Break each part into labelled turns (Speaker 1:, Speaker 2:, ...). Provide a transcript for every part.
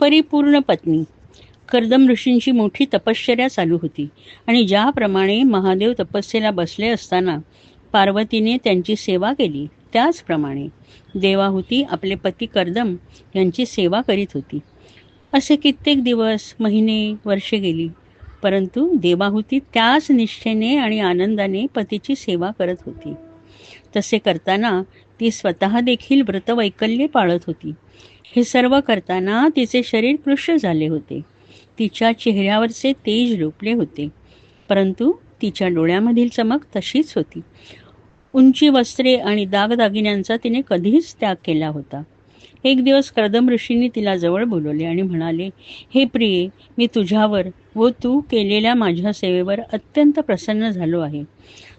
Speaker 1: परिपूर्ण पत्नी. कर्दम ऋषींची मोठी तपश्चर्या चालू होती आणि ज्याप्रमाणे महादेव तपस्येला बसले असताना पार्वतीने त्यांची सेवा केली, त्याचप्रमाणे देवाहुती आपले पती कर्दम यांची सेवा करीत होती. असे कित्येक दिवस, महिने, वर्षे गेली, परंतु देवाहुती त्याच निष्ठेने आणि आनंदाने पतीची सेवा करत होती. तसे करताना ती स्वतः देखील व्रतवैकल्ये पाळत होती. हे सर्व करताना तिचे शरीर कृश झाले होते. तिच्या चेहऱ्यावरचे तेज लोपले होते, परंतु तिच्या डोळ्यामधील चमक तशीच होती. उंची वस्त्रे आणि दागदागिन्यांचा तिने कधीच त्याग केला होता. एक दिवस कर्दम ऋषींनी तिला जवळ बोलवले आणि म्हणाले, हे प्रिये, मी तुझ्यावर व तू केलेल्या माझ्या सेवेवर अत्यंत प्रसन्न झालो आहे.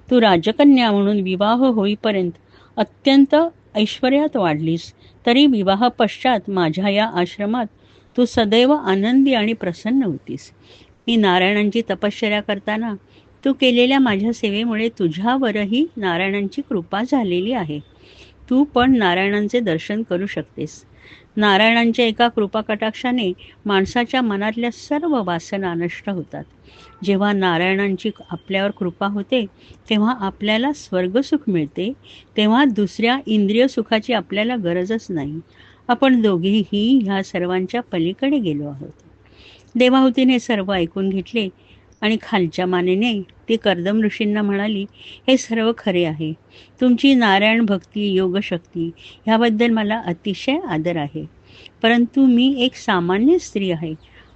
Speaker 1: तू राजकन्या म्हणून विवाह होईपर्यंत अत्यंत ऐश्वर्यात वाढलीस, तरी विवाह पश्चात माझ्या या आश्रमात तू सदैव आनंदी आणि प्रसन्न होतीस. मी नारायणांची तपश्चर्या करताना तू केलेल्या माझ्या सेवेमुळे तुझ्यावरही नारायणांची कृपा झालेली आहे. तू पण नारायणांचे दर्शन करू शकतेस. नारायणांच्या एका कृपाकटाक्षाने माणसाच्या मनातल्या सर्व वासना नष्ट होतात. जेव्हा नारायणांची आपल्यावर कृपा होते तेव्हा आपल्याला स्वर्गसुख मिळते. तेव्हा दुसऱ्या इंद्रिय सुखाची आपल्याला गरजच नाही. आपण दोघेही ह्या सर्वांच्या पलीकडे गेलो आहोत. देवाहुतीने सर्व ऐकून घेतले आणि खालच्या मानेने ती कर्दम ऋषींना म्हणाली, हे सर्व खरे आहे. तुमची नारायण भक्ती, योगशक्ती ह्याबद्दल मला अतिशय आदर आहे. परंतु मी एक सामान्य स्त्री आहे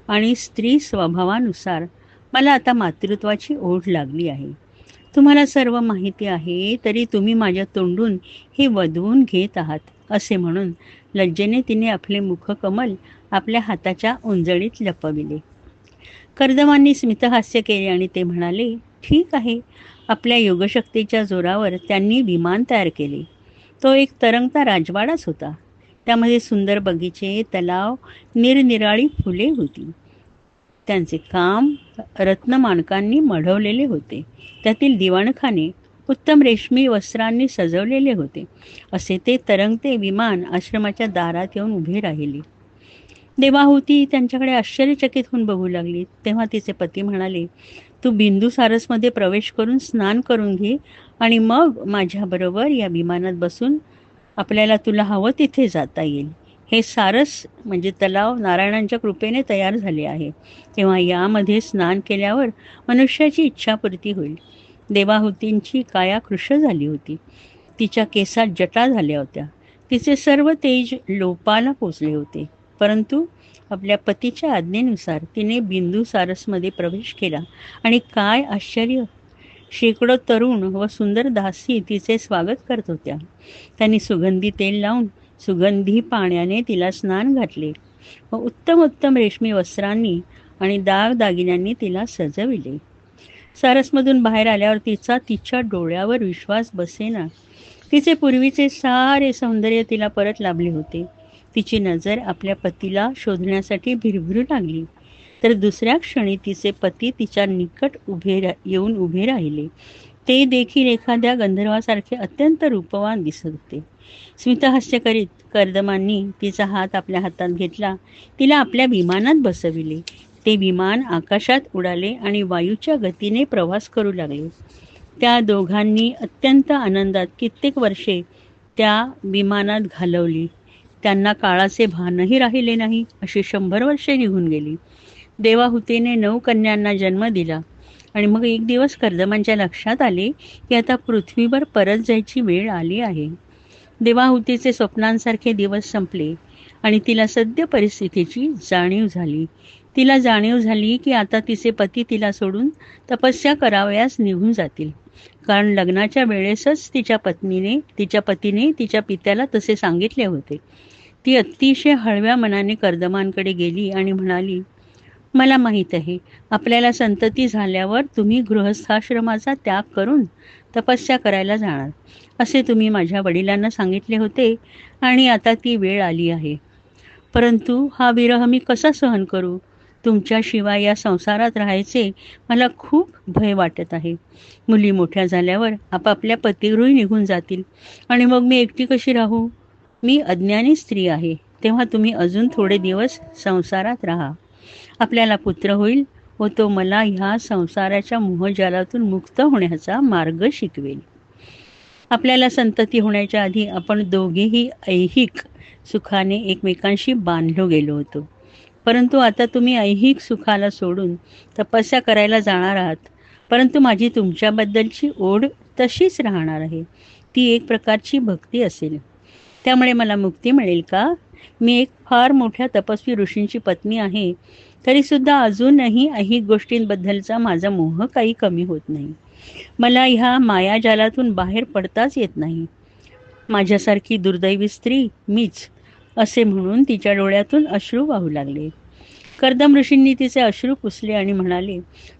Speaker 1: आणि स्त्री स्वभावानुसार मला आता मातृत्वाची ओढ लागली आहे. तुम्हाला सर्व माहिती आहे, तरी तुम्ही माझ्या तोंडून हे वदवून घेत आहात. असे म्हणून लज्जेने तिने आपले मुखकमल आपल्या हाताच्या उंजळीत लपविले. कर्दमांनी स्मितहास्य केले आणि ते म्हणाले, ठीक आहे. आपल्या योगशक्तीच्या जोरावर त्यांनी विमान तयार केले. तो एक तरंगता राजवाडाच होता. त्यामध्ये सुंदर बगीचे, तलाव, निरनिराळी फुले होती. त्यांचे काम रत्नमाणकांनी मढवलेले होते. त्यातील दिवाणखाने उत्तम रेशमी वस्त्रांनी सजवलेले होते. असे ते तरंगते विमान आश्रमाच्या दारात येऊन उभे राहिले. देवाहुती त्यांच्याकडे आश्चर्यचकित होऊन बघू लागली. तेव्हा तिचे पती म्हणाले, तू बिंदुसारसमध्ये प्रवेश करून स्नान करून घे आणि मग माझ्याबरोबर या विमानात बसून आपल्याला तुला हवं तिथे जाता येईल. हे सारस म्हणजे तलाव नारायणांच्या कृपेने तयार झाले आहे. तेव्हा यामध्ये स्नान केल्यावर मनुष्याची इच्छापूर्ती होईल. देवाहुतींची काया कृश झाली होती. तिच्या केसात जटा झाल्या होत्या. तिचे सर्व तेज लोपाला पोचले होते. परंतु आपल्या पतीच्या आज्ञेनुसार तिने बिंदुसारसमध्ये प्रवेश केला आणि काय आश्चर्य! शेकडो तरुण व सुंदर दासी तिचे स्वागत करत होत्या. त्यांनी सुगंधी तेल लावून सुगंधी पाण्याने तिला स्नान घातले व उत्तम उत्तम रेशमी वस्त्रांनी आणि दागदागिन्यांनी तिला सजविले. सारसमधून बाहेर आल्यावर तिच्या डोळ्यावर विश्वास बसेना. तिचे पूर्वीचे सारे सौंदर्य तिला परत लाभले होते. तिची नजर आपल्या पतीला शोधण्यासाठी भिरभिरू लागली, तर दुसऱ्या क्षणी तिचे पती तिच्या निकट येऊन उभे राहिले. ते देखील एखाद्या गंधर्वासारखे अत्यंत रूपवान दिसत होते. स्मितहास्य करीत कर्दमांनी तिचा हात आपल्या हातात घेतला. तिला आपल्या विमानात बसविले. ते विमान आकाशात उडाले आणि वायूच्या गतीने प्रवास करू लागले. त्या दोघांनी अत्यंत आनंदात कित्येक वर्षे त्या विमानात घालवली. त्यांना काळाचे भानही राहिले नाही. अशी 100 वर्षे निघून गेली. देवाहुतीने 9 कन्यांना जन्म दिला आणि मग एक दिवस कर्दमांच्या लक्षात आले की आता पृथ्वीवर परत जायची वेळ आली आहे. देवाहुतीचे स्वप्नांसारखे दिवस संपले आणि तिला सद्य परिस्थितीची जाणीव झाली. तिला जाणीव झाली की आता तिचे पती तिला सोडून तपस्या करावयास निघून जातील, कारण लग्नाच्या वेळेसच तिच्या पतीने तिच्या पित्याला तसे सांगितले होते. ती अतिशय हळव्या मनाने कर्दमांकडे गेली आणि म्हणाली, मला माहीत आहे, आपल्याला संतती झाल्यावर तुम्ही गृहस्थाश्रमाचा त्याग करून तपस्या करायला जाणार, असे तुम्ही माझ्या वडिलांना सांगितले होते आणि आता ती वेळ आली आहे. परंतु हा विरह मी कसा सहन करू? तुमच्याशिवाय या संसारात राहायचे मला खूप भय वाटत आहे. मुली मोठ्या झाल्यावर आपापल्या पतिगृही निघून जातील आणि मग मी एकटी कशी राहू? मी अज्ञानी स्त्री आहे. तेव्हा तुम्ही अजून थोडे दिवस संसारात राहा. आपल्याला पुत्र होईल व तो मला ह्या संसाराच्या मोहजालातून मुक्त होण्याचा मार्ग शिकवेल. आपल्याला संतती होण्याच्या आधी आपण दोघेही ऐहिक सुखाने एकमेकांशी बांधलो गेलो होतो. परंतु आता तुम्ही ऐहिक सुखाला सोडून तपस्या करायला जाणार आहात. परंतु माझी तुमच्याबद्दलची ओढ तशीच राहणार आहे. ती एक प्रकारची भक्ती असेल. त्यामुळे मला मुक्ती मिळेल का? मी एक फार मोठ्या तपस्वी ऋषींची पत्नी आहे, तरीसुद्धा अजूनही ऐहिक गोष्टींबद्दलचा माझा मोह काही कमी होत नाही. मला ह्या मायाजालातून बाहेर पडताच येत नाही. माझ्यासारखी दुर्दैवी स्त्री मीच, असे म्हणून तिच्या डोळ्यातून अश्रू वाहू लागले. कर्दम ऋषींनी तिचे अश्रू पुसले आणि म्हणाले,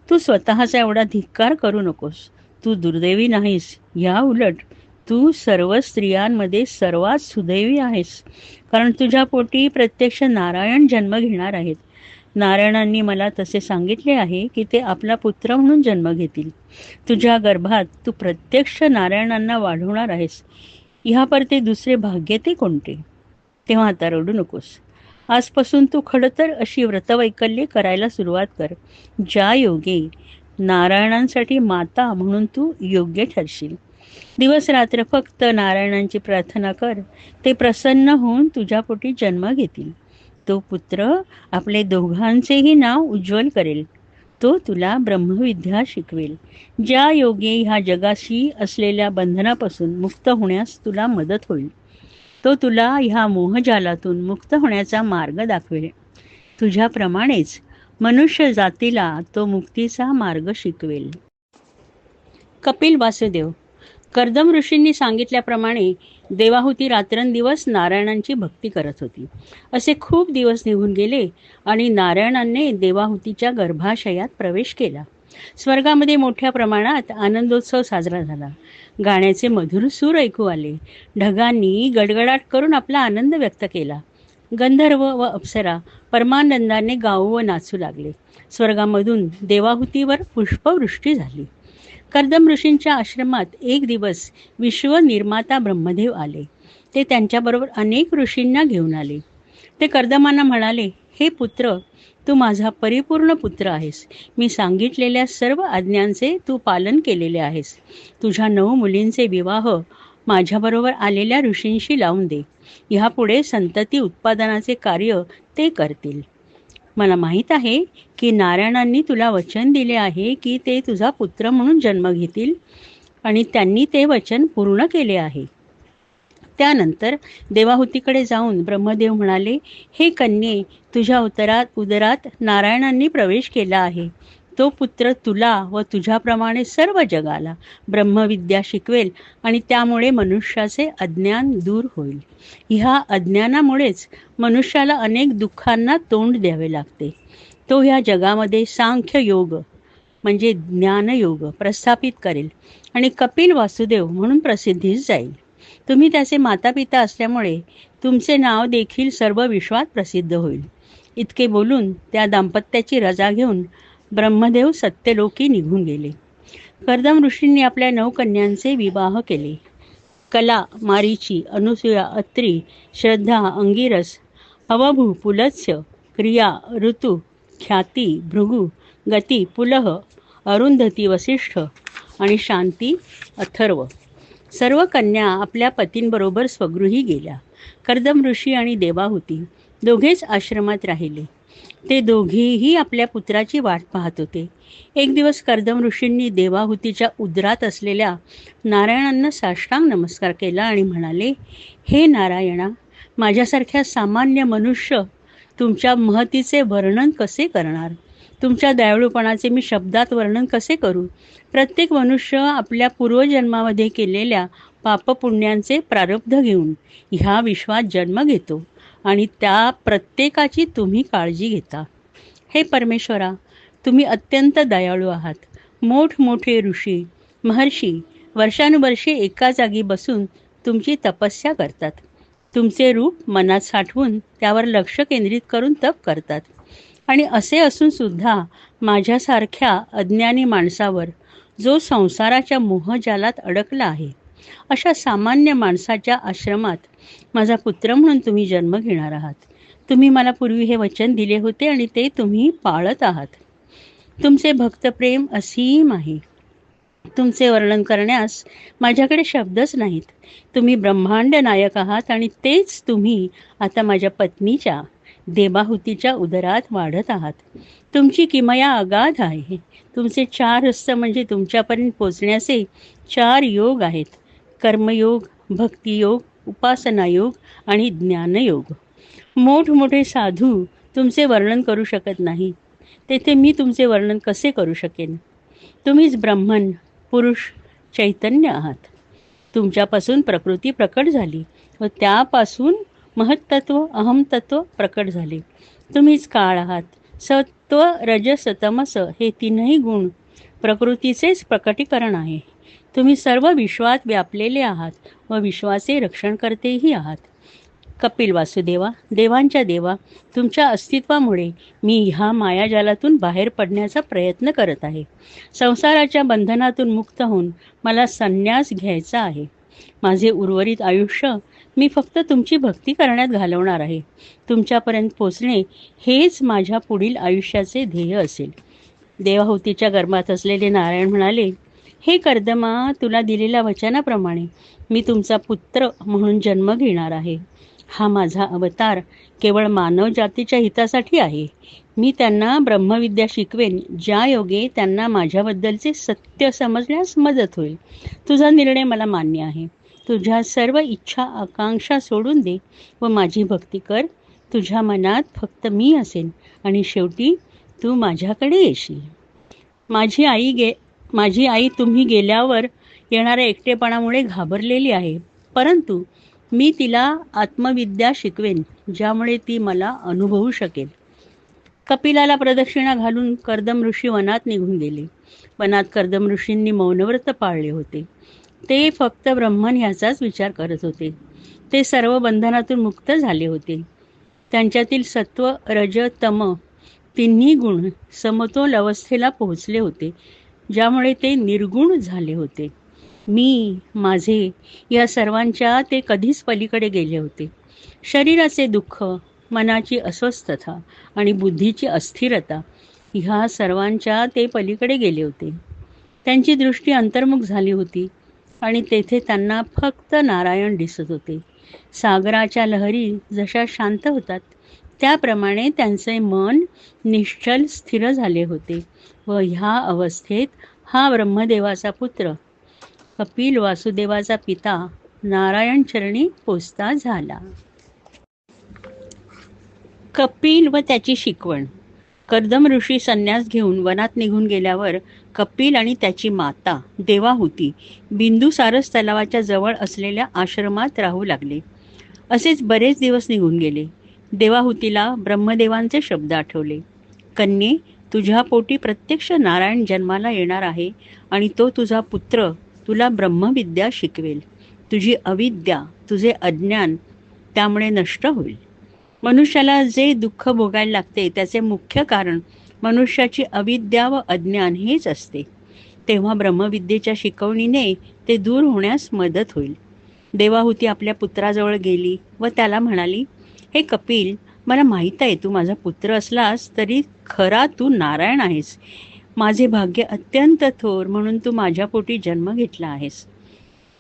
Speaker 1: तू स्वतःचा एवढा धिक्कार करू नकोस. तू दुर्दैवी नाहीस. या उलट तू सर्व स्त्रियांमध्ये सर्वात सुदैवी आहेस. कारण तुझ्या पोटी प्रत्यक्ष नारायण जन्म घेणार आहेत. नारायणांनी मला तसे सांगितले आहे की ते आपला पुत्र म्हणून जन्म घेतील. तुझ्या गर्भात तू प्रत्यक्ष नारायणांना वाढवणार आहेस. ह्यापर ते दुसरे भाग्य ते कोणते? तेव्हा आता रडू नकोस. आजपासून तू खडतर अशी व्रतवैकल्ये करायला सुरुवात कर. ज्या योगे नारायणांसाठी माता म्हणून तू योग्य ठरशील. दिवस रात्र फक्त नारायणांची प्रार्थना कर. ते प्रसन्न होऊन तुझ्या पोटी जन्म घेतील. तो पुत्र आपले दोघांचेही नाव उज्ज्वल करेल. तो तुला ब्रह्मविद्या शिकवेल. ज्या योगे ह्या जगाशी असलेल्या बंधनापासून मुक्त होण्यास तुला मदत होईल. तो तुला ह्या मोहजालातून मुक्त होण्याचा मार्ग दाखवेल. तुझ्याप्रमाणेच मनुष्य जातीला तो मुक्तीचा मार्ग शिकवेल. कपिल वासुदेव. कर्दम ऋषींनी सांगितल्याप्रमाणे देवाहुती रात्रंदिवस नारायणांची भक्ती करत होती. असे खूप दिवस निघून गेले आणि नारायणांनी देवाहुतीच्या गर्भाशयात प्रवेश केला. स्वर्गामध्ये मोठ्या प्रमाणात आनंदोत्सव साजरा झाला. गाण्याचे मधुर सूर ऐकू आले. ढगांनी गडगडाट करून आपला आनंद व्यक्त केला. गंधर्व व अप्सरा परमानंदाने गाऊ व नाचू लागले. स्वर्गामधून देवाहुतीवर पुष्पवृष्टी झाली. कर्दम ऋषींच्या आश्रमात एक दिवस विश्वनिर्माता ब्रह्मदेव आले. ते त्यांच्याबरोबर अनेक ऋषींना घेऊन आले. ते कर्दमांना म्हणाले, हे पुत्र, तू माझा परिपूर्ण पुत्र आहेस. मी सांगितलेल्या सर्व आज्ञांचे तू पालन केलेले आहेस. तुझ्या 9 मुलींचे विवाह माझ्याबरोबर आलेल्या ऋषींशी लावून दे. ह्यापुढे संतती उत्पादनाचे कार्य ते करतील. मला माहीत आहे की नारायणांनी तुला वचन दिले आहे की ते तुझा पुत्र म्हणून जन्म घेतील आणि त्यांनी ते वचन पूर्ण केले आहे. त्यानंतर देवाहुतीकडे जाऊन ब्रह्मदेव म्हणाले, हे कन्ये, तुझ्या उदरात नारायणांनी प्रवेश केला आहे. तो पुत्र तुला व तुझ्याप्रमाणे सर्व जगाला ब्रह्मविद्या शिकवेल आणि त्यामुळे मनुष्याचे अज्ञान दूर होईल. ह्या अज्ञानामुळेच मनुष्याला अनेक दुःखांना तोंड द्यावे लागते. तो ह्या जगामध्ये सांख्य योग म्हणजे ज्ञानयोग प्रस्थापित करेल आणि कपिल वासुदेव म्हणून प्रसिद्धीस जाईल. तुम्ही त्याचे मातापिता असल्यामुळे तुमचे नाव देखील सर्व विश्वात प्रसिद्ध होईल. इतके बोलून त्या दाम्पत्याची रजा घेऊन ब्रह्मदेव सत्यलोकी निघून गेले. कर्दम ऋषींनी आपल्या 9 कन्यांचे विवाह केले. कला, मारीची, अनुसूया, अत्री, श्रद्धा, अंगिरस, अवभू, पुलत्स्य, क्रिया, ऋतू, ख्याती, भृगु, गती, पुलह, अरुंधती, वसिष्ठ आणि शांती, अथर्व. सर्व कन्या आपल्या पतींबरोबर स्वगृही गेल्या. कर्दम ऋषी आणि देवाहुती दोघेच आश्रमात राहिले. ते दोघेही आपल्या पुत्राची वाट पाहत होते. एक दिवस कर्दम ऋषींनी देवाहुतीच्या उदरात असलेल्या नारायणांना साष्टांग नमस्कार केला आणि म्हणाले, हे नारायणा, माझ्यासारख्या सामान्य मनुष्य तुमच्या महतीचे वर्णन कसे करणार? तुमच्या दयाळूपणाचे मी शब्दात वर्णन कसे करू? प्रत्येक मनुष्य आपल्या पूर्वजन्मामध्ये केलेल्या पापपुण्यांचे प्रारब्ध घेऊन ह्या विश्वात जन्म घेतो आणि त्या प्रत्येकाची तुम्ही काळजी घेता. हे परमेश्वरा, तुम्ही अत्यंत दयाळू आहात. मोठमोठे ऋषी महर्षी वर्षानुवर्षे एका जागी बसून तुमची तपस्या करतात. तुमचे रूप मनात साठवून त्यावर लक्ष केंद्रित करून तप करतात. आणि असे असून सुद्धा माझ्यासारख्या अज्ञानी माणसावर जो संसाराच्या मोहजालात अडकला आहे अशा सामान्य माणसाच्या आश्रमात माझा पुत्र म्हणून तुम्ही जन्म घेणार आहात. तुम्ही मला पूर्वी हे वचन दिले होते आणि ते तुम्ही पाळत आहात. तुमचे भक्तप्रेम असीम आहे. तुमचे वर्णन करण्यास माझ्याकडे शब्दच नाहीत. तुम्ही ब्रह्मांड नायक आहात आणि तेच तुम्ही आता माझ्या पत्नीच्या देवाहुतीच्या उदरात वाढत आहात. तुमची किमया अगाध आहे. तुमचे 4 हस्त म्हणजे तुमच्यापर्यंत पोचण्याचे 4 योग आहेत. कर्मयोग, भक्तियोग, उपासनायोग आणि ज्ञानयोग. मोठमोठे साधू तुमचे वर्णन करू शकत नाही, तेथे मी तुमचे वर्णन कसे करू शकेन? तुम्हीच ब्रह्मन, पुरुष, चैतन्य आहात. तुमच्यापासून प्रकृती प्रकट झाली व त्यापासून महत्त्व, अहमतत्व प्रकट झाले. तुम्हीच काळ आहात. सत्व, रजस, तमस हे 3ही गुण प्रकृतीचेच प्रकटीकरण आहे. तुम्ही सर्व विश्वात व्यापलेले आहात व विश्वाचे रक्षणकर्तेही आहात. कपिल वासुदेवा, देवांच्या देवा, तुमच्या अस्तित्वामुळे मी ह्या मायाजालातून बाहेर पडण्याचा प्रयत्न करत आहे. संसाराच्या बंधनातून मुक्त होऊन मला संन्यास घ्यायचा आहे. माझे उर्वरित आयुष्य मी फक्त तुमची भक्ती करण्यात घालवणार आहे. तुमच्यापर्यंत पोचणे हेच माझ्या पुढील आयुष्याचे ध्येय असेल. देवाहुतीच्या गर्भात असलेले नारायण म्हणाले, हे कर्दमा, तुला दिलेल्या वचनाप्रमाणे मी तुमचा पुत्र म्हणून जन्म घेणार आहे. हा माझा अवतार केवळ मानव जातीच्या हितासाठी आहे. मी त्यांना ब्रह्मविद्या शिकवेन, ज्या योगे त्यांना माझ्याबद्दलचे सत्य समजण्यास मदत होईल. तुझा निर्णय मला मान्य आहे. तुझ्या सर्व इच्छा आकांक्षा सोडून दे व माझी भक्ती कर. तुझ्या मनात फक्त मी असेन आणि शेवटी तू माझ्याकडे येशील. माझी आई तुम्ही गेल्यावर येणाऱ्या एकटेपणामुळे घाबरलेली आहे, परंतु मी तिला आत्मविद्या शिकवेन, ज्यामुळे ती मला अनुभवू शकेल. कपिलाला प्रदक्षिणा घालून कर्दम ऋषी वनात निघून गेले. वनात कर्दम ऋषींनी मौनव्रत पाळले होते. ते फक्त ब्रह्मन ह्याचाच विचार करत होते. ते सर्व बंधनातून मुक्त झाले होते. त्यांच्यातील सत्व, रज, तम 3ही गुण समतोल अवस्थेला पोहोचले होते, ज्यामुळे ते निर्गुण झाले होते. मी, माझे या सर्वांच्या ते कधीच पलीकडे गेले होते. शरीराचे दुःख, मनाची अस्वस्थता आणि बुद्धीची अस्थिरता ह्या सर्वांच्या ते पलीकडे गेले होते. त्यांची दृष्टी अंतर्मुख झाली होती आणि तेथे त्यांना फक्त नारायण दिसत होते. सागराच्या लहरी जशा शांत होतात त्याप्रमाणे त्यांचे मन निश्चल स्थिर झाले होते व ह्या अवस्थेत हा ब्रह्मदेवाचा पुत्र कपिल वासुदेवाचा पिता नारायण चरणी पोचता झाला. कपिल व त्याची शिकवण. कर्दम ऋषी संन्यास घेऊन वनात निघून गेल्यावर कपिल आणि त्याची माता देवाहुती बिंदुसारस तलावाच्या जवळ असलेल्या आश्रमात राहू लागले. असेच बरेच दिवस निघून गेले. देवाहुतीला ब्रह्मदेवांचे शब्द आठवले. कन्ये, तुझ्या पोटी प्रत्यक्ष नारायण जन्माला येणार आहे आणि तो तुझा पुत्र तुला ब्रह्मविद्या शिकवेल. तुझी अविद्या, तुझे अज्ञान त्यामुळे नष्ट होईल. मनुष्याला जे दुःख भोगायला लागते त्याचे मुख्य कारण मनुष्याची अविद्या व अज्ञान हेच असते. तेव्हा ब्रह्मविद्येच्या शिकवणीने ते दूर होण्यास मदत होईल. देवाहुती आपल्या पुत्राजवळ गेली व त्याला म्हणाली, हे कपिल, मला माहीत आहे तू माझा पुत्र असलास तरी खरा तू नारायण आहेस. माझे भाग्य अत्यंत थोर म्हणून तू माझ्या पोटी जन्म घेतला आहेस.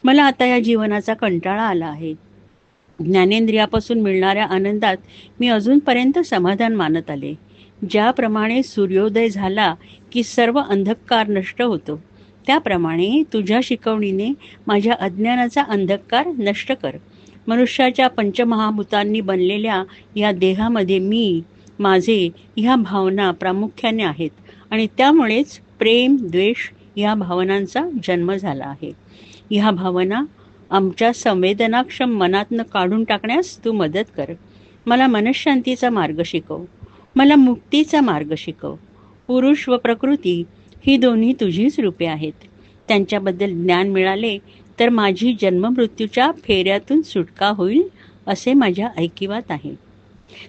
Speaker 1: मला आता या जीवनाचा कंटाळा आला आहे. ज्ञानेंद्रियापासून मिळणाऱ्या आनंदात मी अजूनपर्यंत समाधान मानत आले. ज्याप्रमाणे सूर्योदय झाला की सर्व अंधकार नष्ट होतो, त्याप्रमाणे तुझ्या शिकवणीने माझ्या अज्ञानाचा अंधकार नष्ट कर. मनुष्याच्या पंचमहाभूतांनी बनलेल्या या देहामध्ये मी, माझे ह्या भावना प्रामुख्याने आहेत आणि त्यामुळेच प्रेम, द्वेष ह्या भावनांचा जन्म झाला आहे. ह्या भावना आमच्या संवेदनाक्षम मनातनं काढून टाकण्यास तू मदत कर. मला मनःशांतीचा मार्ग शिकव. मला मुक्तीचा मार्ग शिकव. पुरुष व प्रकृती ही दोन्ही तुझीच रूपे आहेत. त्यांच्याबद्दल ज्ञान मिळाले तर माझी जन्ममृत्यूच्या फेऱ्यातून सुटका होईल असे माझ्या ऐकिवात आहे.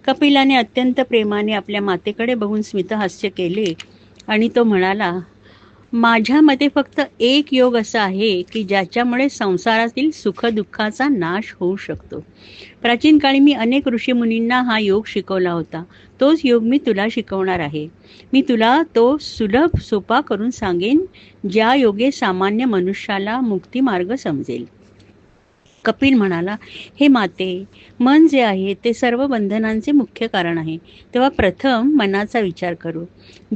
Speaker 1: कपिलाने अत्यंत प्रेमाने आपल्या मातेकडे बघून स्मितहास्य केले आणि तो म्हणाला, माझ्या मते फक्त एक योग असा आहे की ज्याच्यामुळे संसारातील सुखदुःखाचा नाश होऊ शकतो. प्राचीन काळी मी अनेक ऋषीमुनींना हा योग शिकवला होता. तोच योग मी तुला शिकवणार आहे. मी तुला तो सुलभ सोपा करून सांगेन, ज्या योगे सामान्य मनुष्याला मुक्तिमार्ग समजेल. कपिल म्हणाला, हे माते, मन जे आहे ते सर्व बंधनांचे मुख्य कारण आहे. तेव्हा प्रथम मनाचा विचार करू.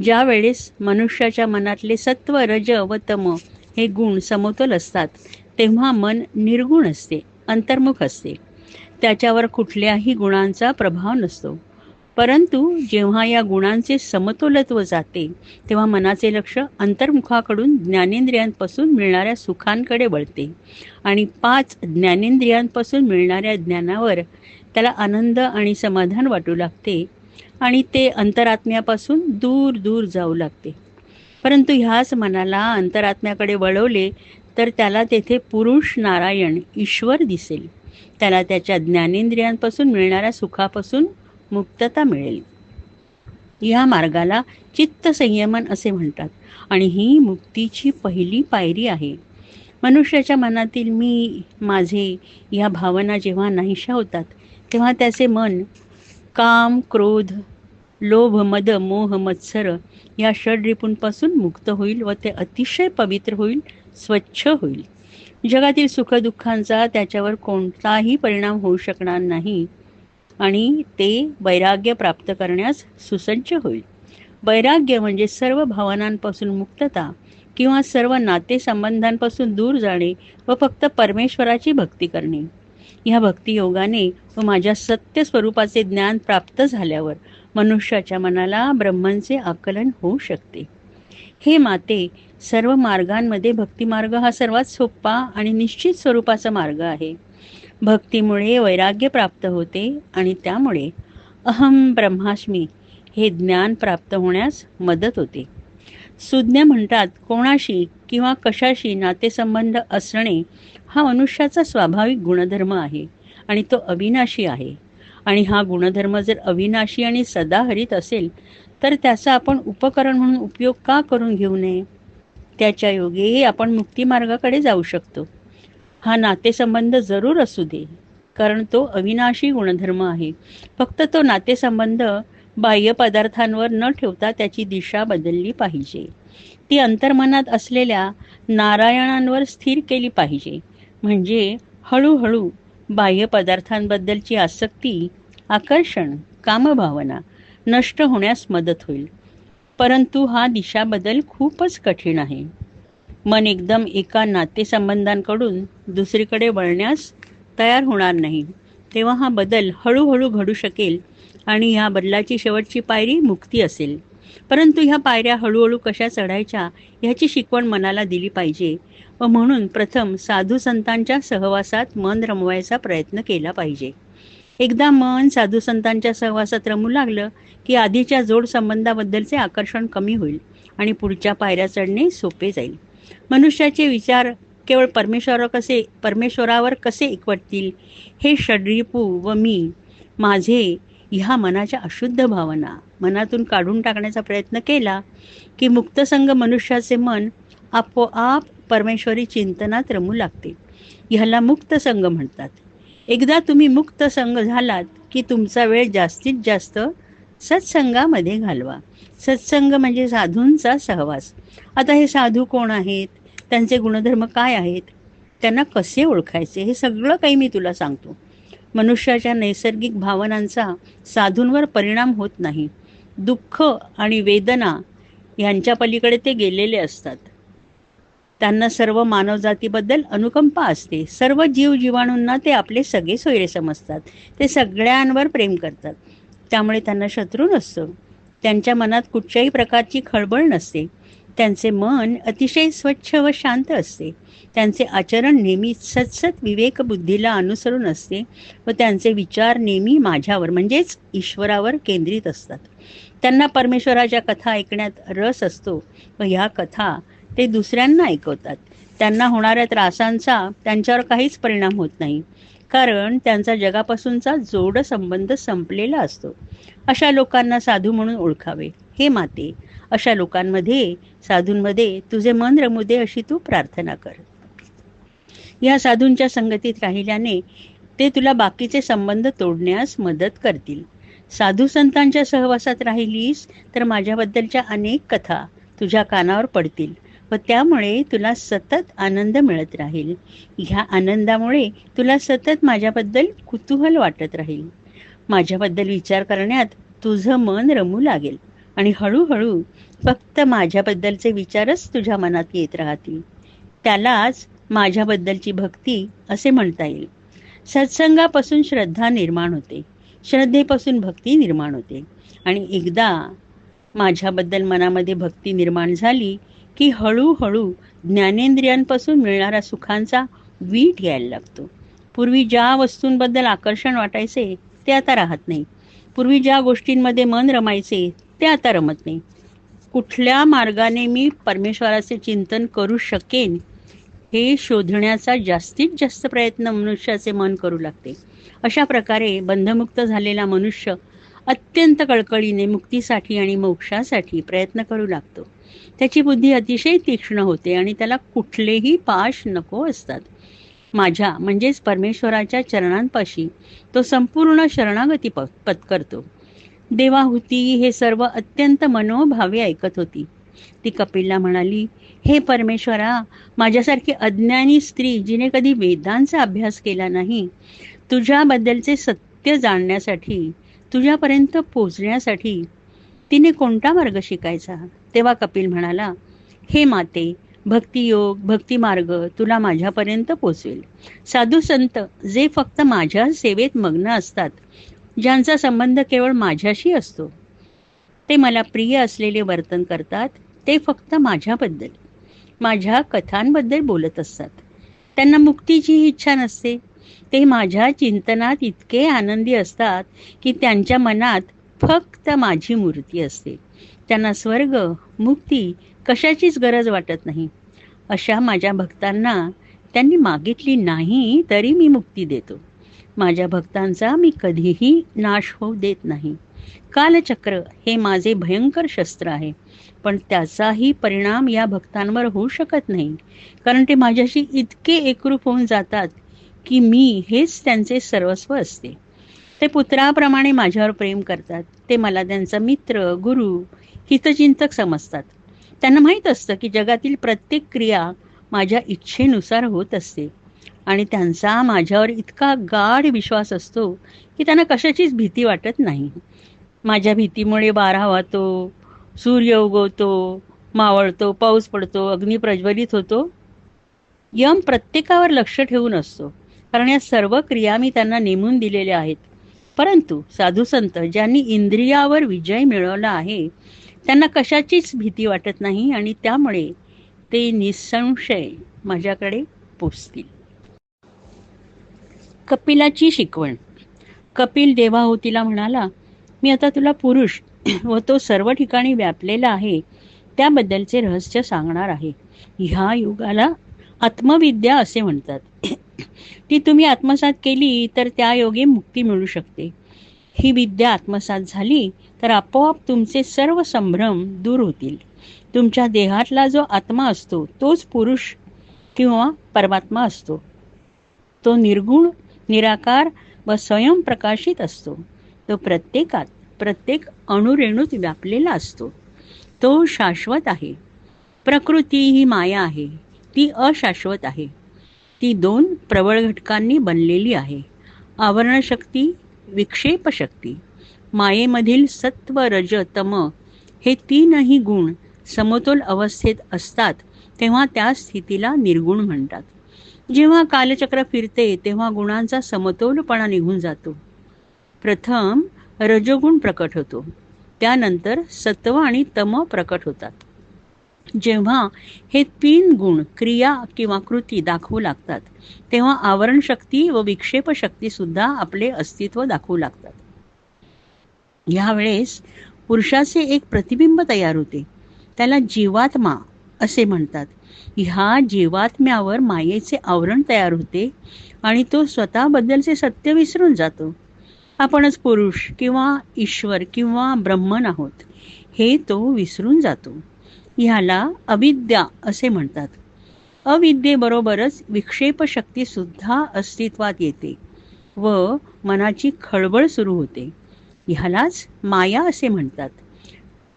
Speaker 1: ज्या वेळेस मनुष्याच्या मनातले सत्व, रज व तम हे गुण समतोल असतात, तेव्हा मन निर्गुण असते, अंतर्मुख असते. त्याच्यावर कुठल्याही गुणांचा प्रभाव नसतो. परंतु जेव्हा या गुणांचे समतोलत्व जाते, तेव्हा मनाचे लक्ष अंतर्मुखाकडून ज्ञानेंद्रियांपासून मिळणाऱ्या सुखांकडे वळते आणि 5 ज्ञानेंद्रियांपासून मिळणाऱ्या ज्ञानावर त्याला आनंद आणि समाधान वाटू लागते आणि ते अंतरात्म्यापासून दूर दूर जाऊ लागते. परंतु ह्याच मनाला अंतरात्म्याकडे वळवले तर त्याला तेथे पुरुष नारायण ईश्वर दिसेल. त्याला त्याच्या ज्ञानेंद्रियांपासून मिळणाऱ्या सुखापासून मुक्तता मिळेल. या मार्गाला चित्त संयमन असे म्हणतात आणि ही मुक्तीची पहिली पायरी आहे. मनुष्याच्या मनातील मी, माझे या भावना जेव्हा नाहीशा होतात, तेव्हा त्याचे मन काम, क्रोध, लोभ, मद, मोह, मत्सर या षड्रिपूंपासून मुक्त होईल व ते अतिशय पवित्र होईल, स्वच्छ होईल. जगातील सुखदुःखांचा त्याच्यावर कोणताही परिणाम होऊ शकणार नाही आणि ते वैराग्य प्राप्त करण्यास सुसज्ज होईल. वैराग्य म्हणजे सर्व भावनांपासून मुक्तता किंवा सर्व नातेसंबंधांपासून दूर जाणे व फक्त परमेश्वराची भक्ती करणे. ह्या भक्तियोगाने व माझ्या सत्य स्वरूपाचे ज्ञान प्राप्त झाल्यावर मनुष्याच्या मनाला ब्रह्मांचे आकलन होऊ शकते. हे माते, सर्व मार्गांमध्ये भक्तिमार्ग हा सर्वात सोपा आणि निश्चित स्वरूपाचा मार्ग आहे. भक्तीमुळे वैराग्य प्राप्त होते आणि त्यामुळे अहम ब्रह्मास्मी हे ज्ञान प्राप्त होण्यास मदत होते. सुज्ञ म्हणतात, कोणाशी किंवा कशाशी नातेसंबंध असणे हा मनुष्याचा स्वाभाविक गुणधर्म आहे आणि तो अविनाशी आहे. आणि हा गुणधर्म जर अविनाशी आणि सदाहरित असेल तर त्याचा आपण उपकरण म्हणून उपयोग का करून घेऊ नये? त्याच्या योगे आपण मुक्तिमार्गाकडे जाऊ शकतो. हा नातेसंबंध जरूर असू दे, कारण तो अविनाशी गुणधर्म आहे. फक्त तो नातेसंबंध बाह्य पदार्थांवर न ठेवता त्याची दिशा बदलली पाहिजे. ती अंतर्मनात असलेल्या नारायणांवर स्थिर केली पाहिजे. म्हणजे हळूहळू बाह्य पदार्थांबद्दलची आसक्ती, आकर्षण, कामभावना नष्ट होण्यास मदत होईल. परंतु हा दिशा बदल खूपच कठीण आहे. मन एकदम एका नातेसंबंधांकडून दुसरीकडे वळण्यास तयार होणार नाही. तेव्हा हा बदल हळूहळू घडू शकेल आणि ह्या बदलाची शेवटची पायरी मुक्ती असेल. परंतु ह्या पायऱ्या हळूहळू कशा चढायच्या ह्याची शिकवण मनाला दिली पाहिजे व म्हणून प्रथम साधू संतांच्या सहवासात मन रमवायचा प्रयत्न केला पाहिजे. एकदा मन साधू संतांच्या सहवासात रमू लागलं की आधीच्या जोड संबंधाबद्दलचे आकर्षण कमी होईल आणि पुढच्या पायऱ्या चढणे सोपे जाईल. मनुष्याचे विचार केवळ परमेश्वरावर कसे एकवटतील हे षड्रिपू व मी, माझे ह्या मनाच्या अशुद्ध भावना मनातून काढून टाकण्याचा प्रयत्न केला की मुक्तसंग मनुष्याचे मन आपोआप परमेश्वरी चिंतनात रमू लागते. ह्याला मुक्तसंग म्हणतात. एकदा तुम्ही मुक्त संग झालात की तुमचा वेळ जास्तीत जास्त सत्संगामध्ये घालवा. सत्संग म्हणजे साधूंचा सहवास. आता हे साधू कोण आहेत, त्यांचे गुणधर्म काय आहेत, त्यांना कसे ओळखायचे, हे सगळं काही मी तुला सांगतो. मनुष्याच्या नैसर्गिक भावनांचा साधूंवर परिणाम होत नाही. दुःख आणि वेदना यांच्या पलीकडे ते गेलेले असतात. त्यांना सर्व मानवजातीबद्दल अनुकंपा असते. सर्व जीवाणूंना ते आपले सगळे सोयरे समजतात. ते सगळ्यांवर प्रेम करतात. त्यामुळे त्यांना शत्रू नसतो. त्यांच्या मनात कुठच्याही प्रकारची खळबळ नसते. त्यांचे मन अतिशय स्वच्छ व शांत असते. त्यांचे आचरण नेहमी सतसत विवेक बुद्धीला अनुसरून असते व त्यांचे विचार नेहमी माझ्यावर म्हणजेच ईश्वरावर केंद्रित असतात. त्यांना परमेश्वराच्या कथा ऐकण्यात रस असतो व ह्या कथा ते दुसऱ्यांना ऐकवतात. त्यांना होणाऱ्या त्रासांचा त्यांच्यावर काहीच परिणाम होत नाही, कारण त्यांचा जगापासूनचा जोड संबंध संपलेला असतो. अशा लोकांना साधू म्हणून ओळखावे. हे माते, अशा लोकांमध्ये, साधूंमध्ये तुझे मन रमू दे अशी तू प्रार्थना कर. या साधूंच्या संगतीत राहिल्याने ते तुला बाकीचे संबंध तोडण्यास मदत करतील. साधू संतांच्या सहवासात राहिलीस तर माझ्याबद्दलच्या अनेक कथा तुझ्या कानावर पडतील व त्यामुळे तुला सतत आनंद मिळत राहील. ह्या आनंदामुळे तुला सतत माझ्याबद्दल कुतूहल वाटत राहील. माझ्याबद्दल विचार करण्यात तुझं मन रमू लागेल आणि हळूहळू फक्त माझ्याबद्दलचे विचारच तुझ्या मनात येत राहतील. त्यालाच माझ्याबद्दलची भक्ती असे म्हणता येईल. सत्संगापासून श्रद्धा निर्माण होते, श्रद्धेपासून भक्ती निर्माण होते आणि एकदा माझ्याबद्दल मनामध्ये भक्ती निर्माण झाली की हळूहळू ज्ञानेंद्रियांपासून मिळणाऱ्या सुखांचा वीट यायला लागतो. पूर्वी ज्या वस्तूंबद्दल आकर्षण वाटायचे ते आता राहत नाही. पूर्वी ज्या गोष्टींमध्ये मन रमायचे ते आता रमत नाही. कुठल्या मार्गाने मी परमेश्वराचे चिंतन करू शकेन हे शोधण्याचा जास्तीत जास्त प्रयत्न मनुष्याचे मन करू लागते. अशा प्रकारे बंधमुक्त झालेला मनुष्य अत्यंत कळकळीने मुक्तीसाठी आणि मोक्षासाठी प्रयत्न करू लागतो. त्याची बुद्धी अतिशय तीक्ष्ण होते आणि त्याला कुठलेही पाश नको असतात. माझ्या म्हणजेच परमेश्वराच्या चरणांपाशी तो संपूर्ण शरणागती पत्करतो. देवाहुती हे सर्व अत्यंत मनोभावे ऐकत होती. ती कपिलला म्हणाली, हे परमेश्वरा, माझ्यासारखी अज्ञानी स्त्री जिने कधी वेदांचा अभ्यास केला नाही, तुझ्याबद्दलचे सत्य जाणण्यासाठी, तुझ्यापर्यंत पोचण्यासाठी तिने कोणता मार्ग शिकायचा? तेव्हा कपिल म्हणाला, हे माते, भक्तियोग, भक्तिमार्ग तुला माझ्यापर्यंत पोचवेल. साधू संत जे फक्त माझ्या सेवेत मग्न असतात, ज्यांचा संबंध केवळ माझ्याशी असतो, ते मला प्रिय असलेले वर्तन करतात. ते फक्त माझ्याबद्दल, माझ्या कथांबद्दल बोलत असतात. त्यांना मुक्तीची इच्छा नसते. ते माझ्या चिंतनात इतके आनंदी असतात की त्यांच्या मनात फक्त माझी मूर्ती असते. त्यांना स्वर्ग, मुक्ती कशाचीच गरज वाटत नाही. अशा माझ्या भक्तांना त्यांनी मागितली नाही तरी मी मुक्ती देतो. माझ्या भक्तांचा मी कधीही नाश होऊ देत नाही. कालचक्र हे माझे भयंकर शस्त्र आहे, पण त्याचाही परिणाम या भक्तांवर होऊ शकत नाही, कारण ते माझ्याशी इतके एकरूप होऊन जातात की मी हेच त्यांचे सर्वस्व असते. ते पुत्राप्रमाणे माझ्यावर प्रेम करतात. ते मला त्यांचा मित्र, गुरु, हितचिंतक समजतात. त्यांना माहीत असतं की जगातील प्रत्येक क्रिया माझ्या इच्छेनुसार होत असते आणि त्यांचा माझ्यावर इतका गाढ विश्वास असतो की त्यांना कशाचीच भीती वाटत नाही. माझ्या भीतीमुळे वारा वाहतो, सूर्य उगवतो, मावळतो, पाऊस पडतो, अग्नी प्रज्वलित होतो. यम प्रत्येकावर लक्ष ठेवून असतो, कारण या सर्व क्रिया मी त्यांना नेमून दिलेल्या आहेत. परंतु साधू संत ज्यांनी इंद्रियावर विजय मिळवला आहे त्यांना कशाचीच भीती वाटत नाही आणि त्यामुळे ते निसंशय माझ्याकडे पोचतील. कपिलाची शिकवण. कपिल देवाहुतीला म्हणाला, मी आता तुला पुरुष व तो सर्व ठिकाणी व्यापलेला आहे त्याबद्दलचे रहस्य सांगणार आहे. ह्या युगाला आत्मविद्या असे म्हणतात. ती तुम्ही आत्मसात केली तर त्या योगे मुक्ती मिळू शकते. ही विद्या आत्मसात झाली तर आपोआप तुमचे सर्व संभ्रम दूर होतील. तुमच्या देहातला जो आत्मा असतो तोच पुरुष किंवा परमात्मा असतो. तो निर्गुण, निराकार व स्वयंप्रकाशित असतो. तो प्रत्येकात, प्रत्येक अणुरेणूत व्यापलेला असतो. तो शाश्वत आहे. प्रकृती ही माया आहे, ती अशाश्वत आहे. ती दोन प्रबळ घटकांनी बनलेली आहे, आवरणशक्ती, विक्षेपशक्ती. मायेमधील सत्व, रज, तम हे तीनही गुण समतोल अवस्थेत असतात तेव्हा त्या स्थितीला निर्गुण म्हणतात. जेव्हा कालचक्र फिरते तेव्हा गुणांचा समतोलपणा निघून जातो. प्रथम रजोगुण प्रकट होतो, त्यानंतर सत्व आणि तम प्रकट होतात. जेव्हा हे तीन गुण क्रिया किंवा कृती दाखवू लागतात तेव्हा आवरण शक्ती व विक्षेप शक्ती सुद्धा आपले अस्तित्व दाखवू लागतात. यावेळेस पुरुषाचे एक प्रतिबिंब तयार होते, त्याला जीवात्मा असे म्हणतात. ह्या जीवात्म्यावर मायेचे आवरण तयार होते आणि तो स्वतःबद्दलचे सत्य विसरून जातो. आपणच पुरुष किंवा ईश्वर किंवा ब्रह्मन आहोत हे तो विसरून जातो. ह्याला अविद्या असे म्हणतात. अविद्येबरोबरच विक्षेप शक्ती सुद्धा अस्तित्वात येते व मनाची खळबळ सुरू होते. ह्यालाच माया असे म्हणतात.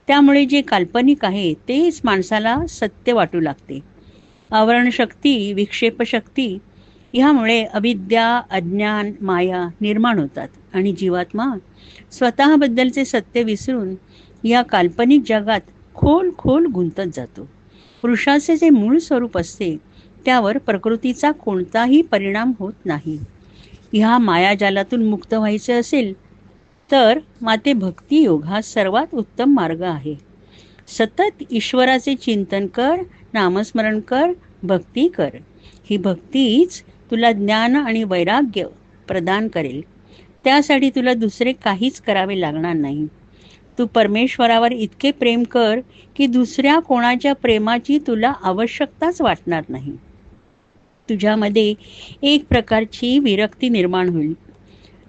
Speaker 1: त्यामुळे जे काल्पनिक आहे तेच माणसाला सत्य वाटू लागते. आवरणशक्ती, विक्षेपशक्ती ह्यामुळे अविद्या, अज्ञान, माया निर्माण होतात आणि जीवात्मा स्वतःबद्दलचे सत्य विसरून या काल्पनिक जगात खोल खोल गुंतत जातो. पुरुषाचे जे मूळ स्वरूप असते त्यावर प्रकृतीचा कोणताही परिणाम होत नाही. ह्या मायाजालातून मुक्त व्हायचे असेल तर माते भक्ती योग हा सर्वात उत्तम मार्ग आहे. सतत ईश्वराचे चिंतन कर, नामस्मरण कर, भक्ती कर. ही भक्तीच तुला ज्ञान आणि वैराग्य प्रदान करेल. त्यासाठी तुला दुसरे काहीच करावे लागणार नाही. तू परमेश्वरावर इतके प्रेम कर की दुसऱ्या कोणाच्या प्रेमाची तुला आवश्यकताच वाटणार नाही. तुझ्यामध्ये एक प्रकारची विरक्ती निर्माण होईल.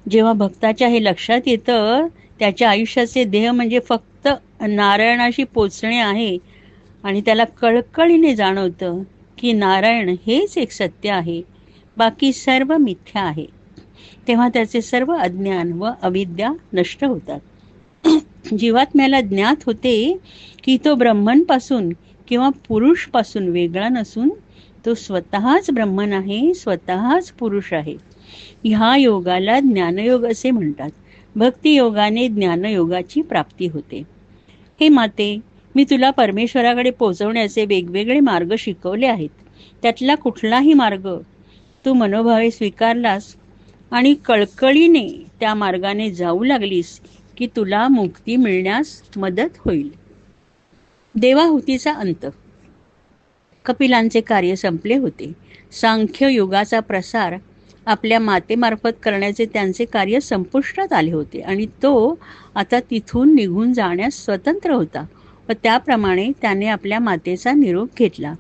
Speaker 1: जेव्हा भक्ताच्या हे लक्षात येतं, त्याच्या आयुष्याचे ध्येय म्हणजे फक्त नारायणाशी पोचणे आहे आणि त्याला कळकळीने जाणवतं की नारायण हेच एक सत्य आहे, बाकी सर्व मिथ्या आहे, तेव्हा त्याचे सर्व अज्ञान व अविद्या नष्ट होतात. जीवात्म्याला ज्ञात होते की तो ब्रह्मनपासून किंवा पुरुषपासून वेगळा नसून तो स्वतःच ब्रह्मन आहे, स्वतःच पुरुष आहे. ह्या योगाला ज्ञानयोग असे म्हणतात. भक्ती योगाने ज्ञानयोगाची प्राप्ती होते. हे माते, मी तुला परमेश्वराकडे पोहोचवण्याचे वेगवेगळे मार्ग शिकवले आहेत. त्यातला कुठलाही मार्ग तू मनोभावे स्वीकारलास आणि कळकळीने त्या मार्गाने जाऊ लागलीस की तुला मुक्ती मिळण्यास मदत होईल. देवाहुतीचा अंत. कपिलांचे कार्य संपले होते. सांख्य युगाचा प्रसार आपल्या मातेमार्फत करण्याचे त्यांचे कार्य संपुष्टात आले होते आणि तो आता तिथून निघून जाण्यास स्वतंत्र होता व त्याप्रमाणे त्याने आपल्या मातेचा निरोप घेतला.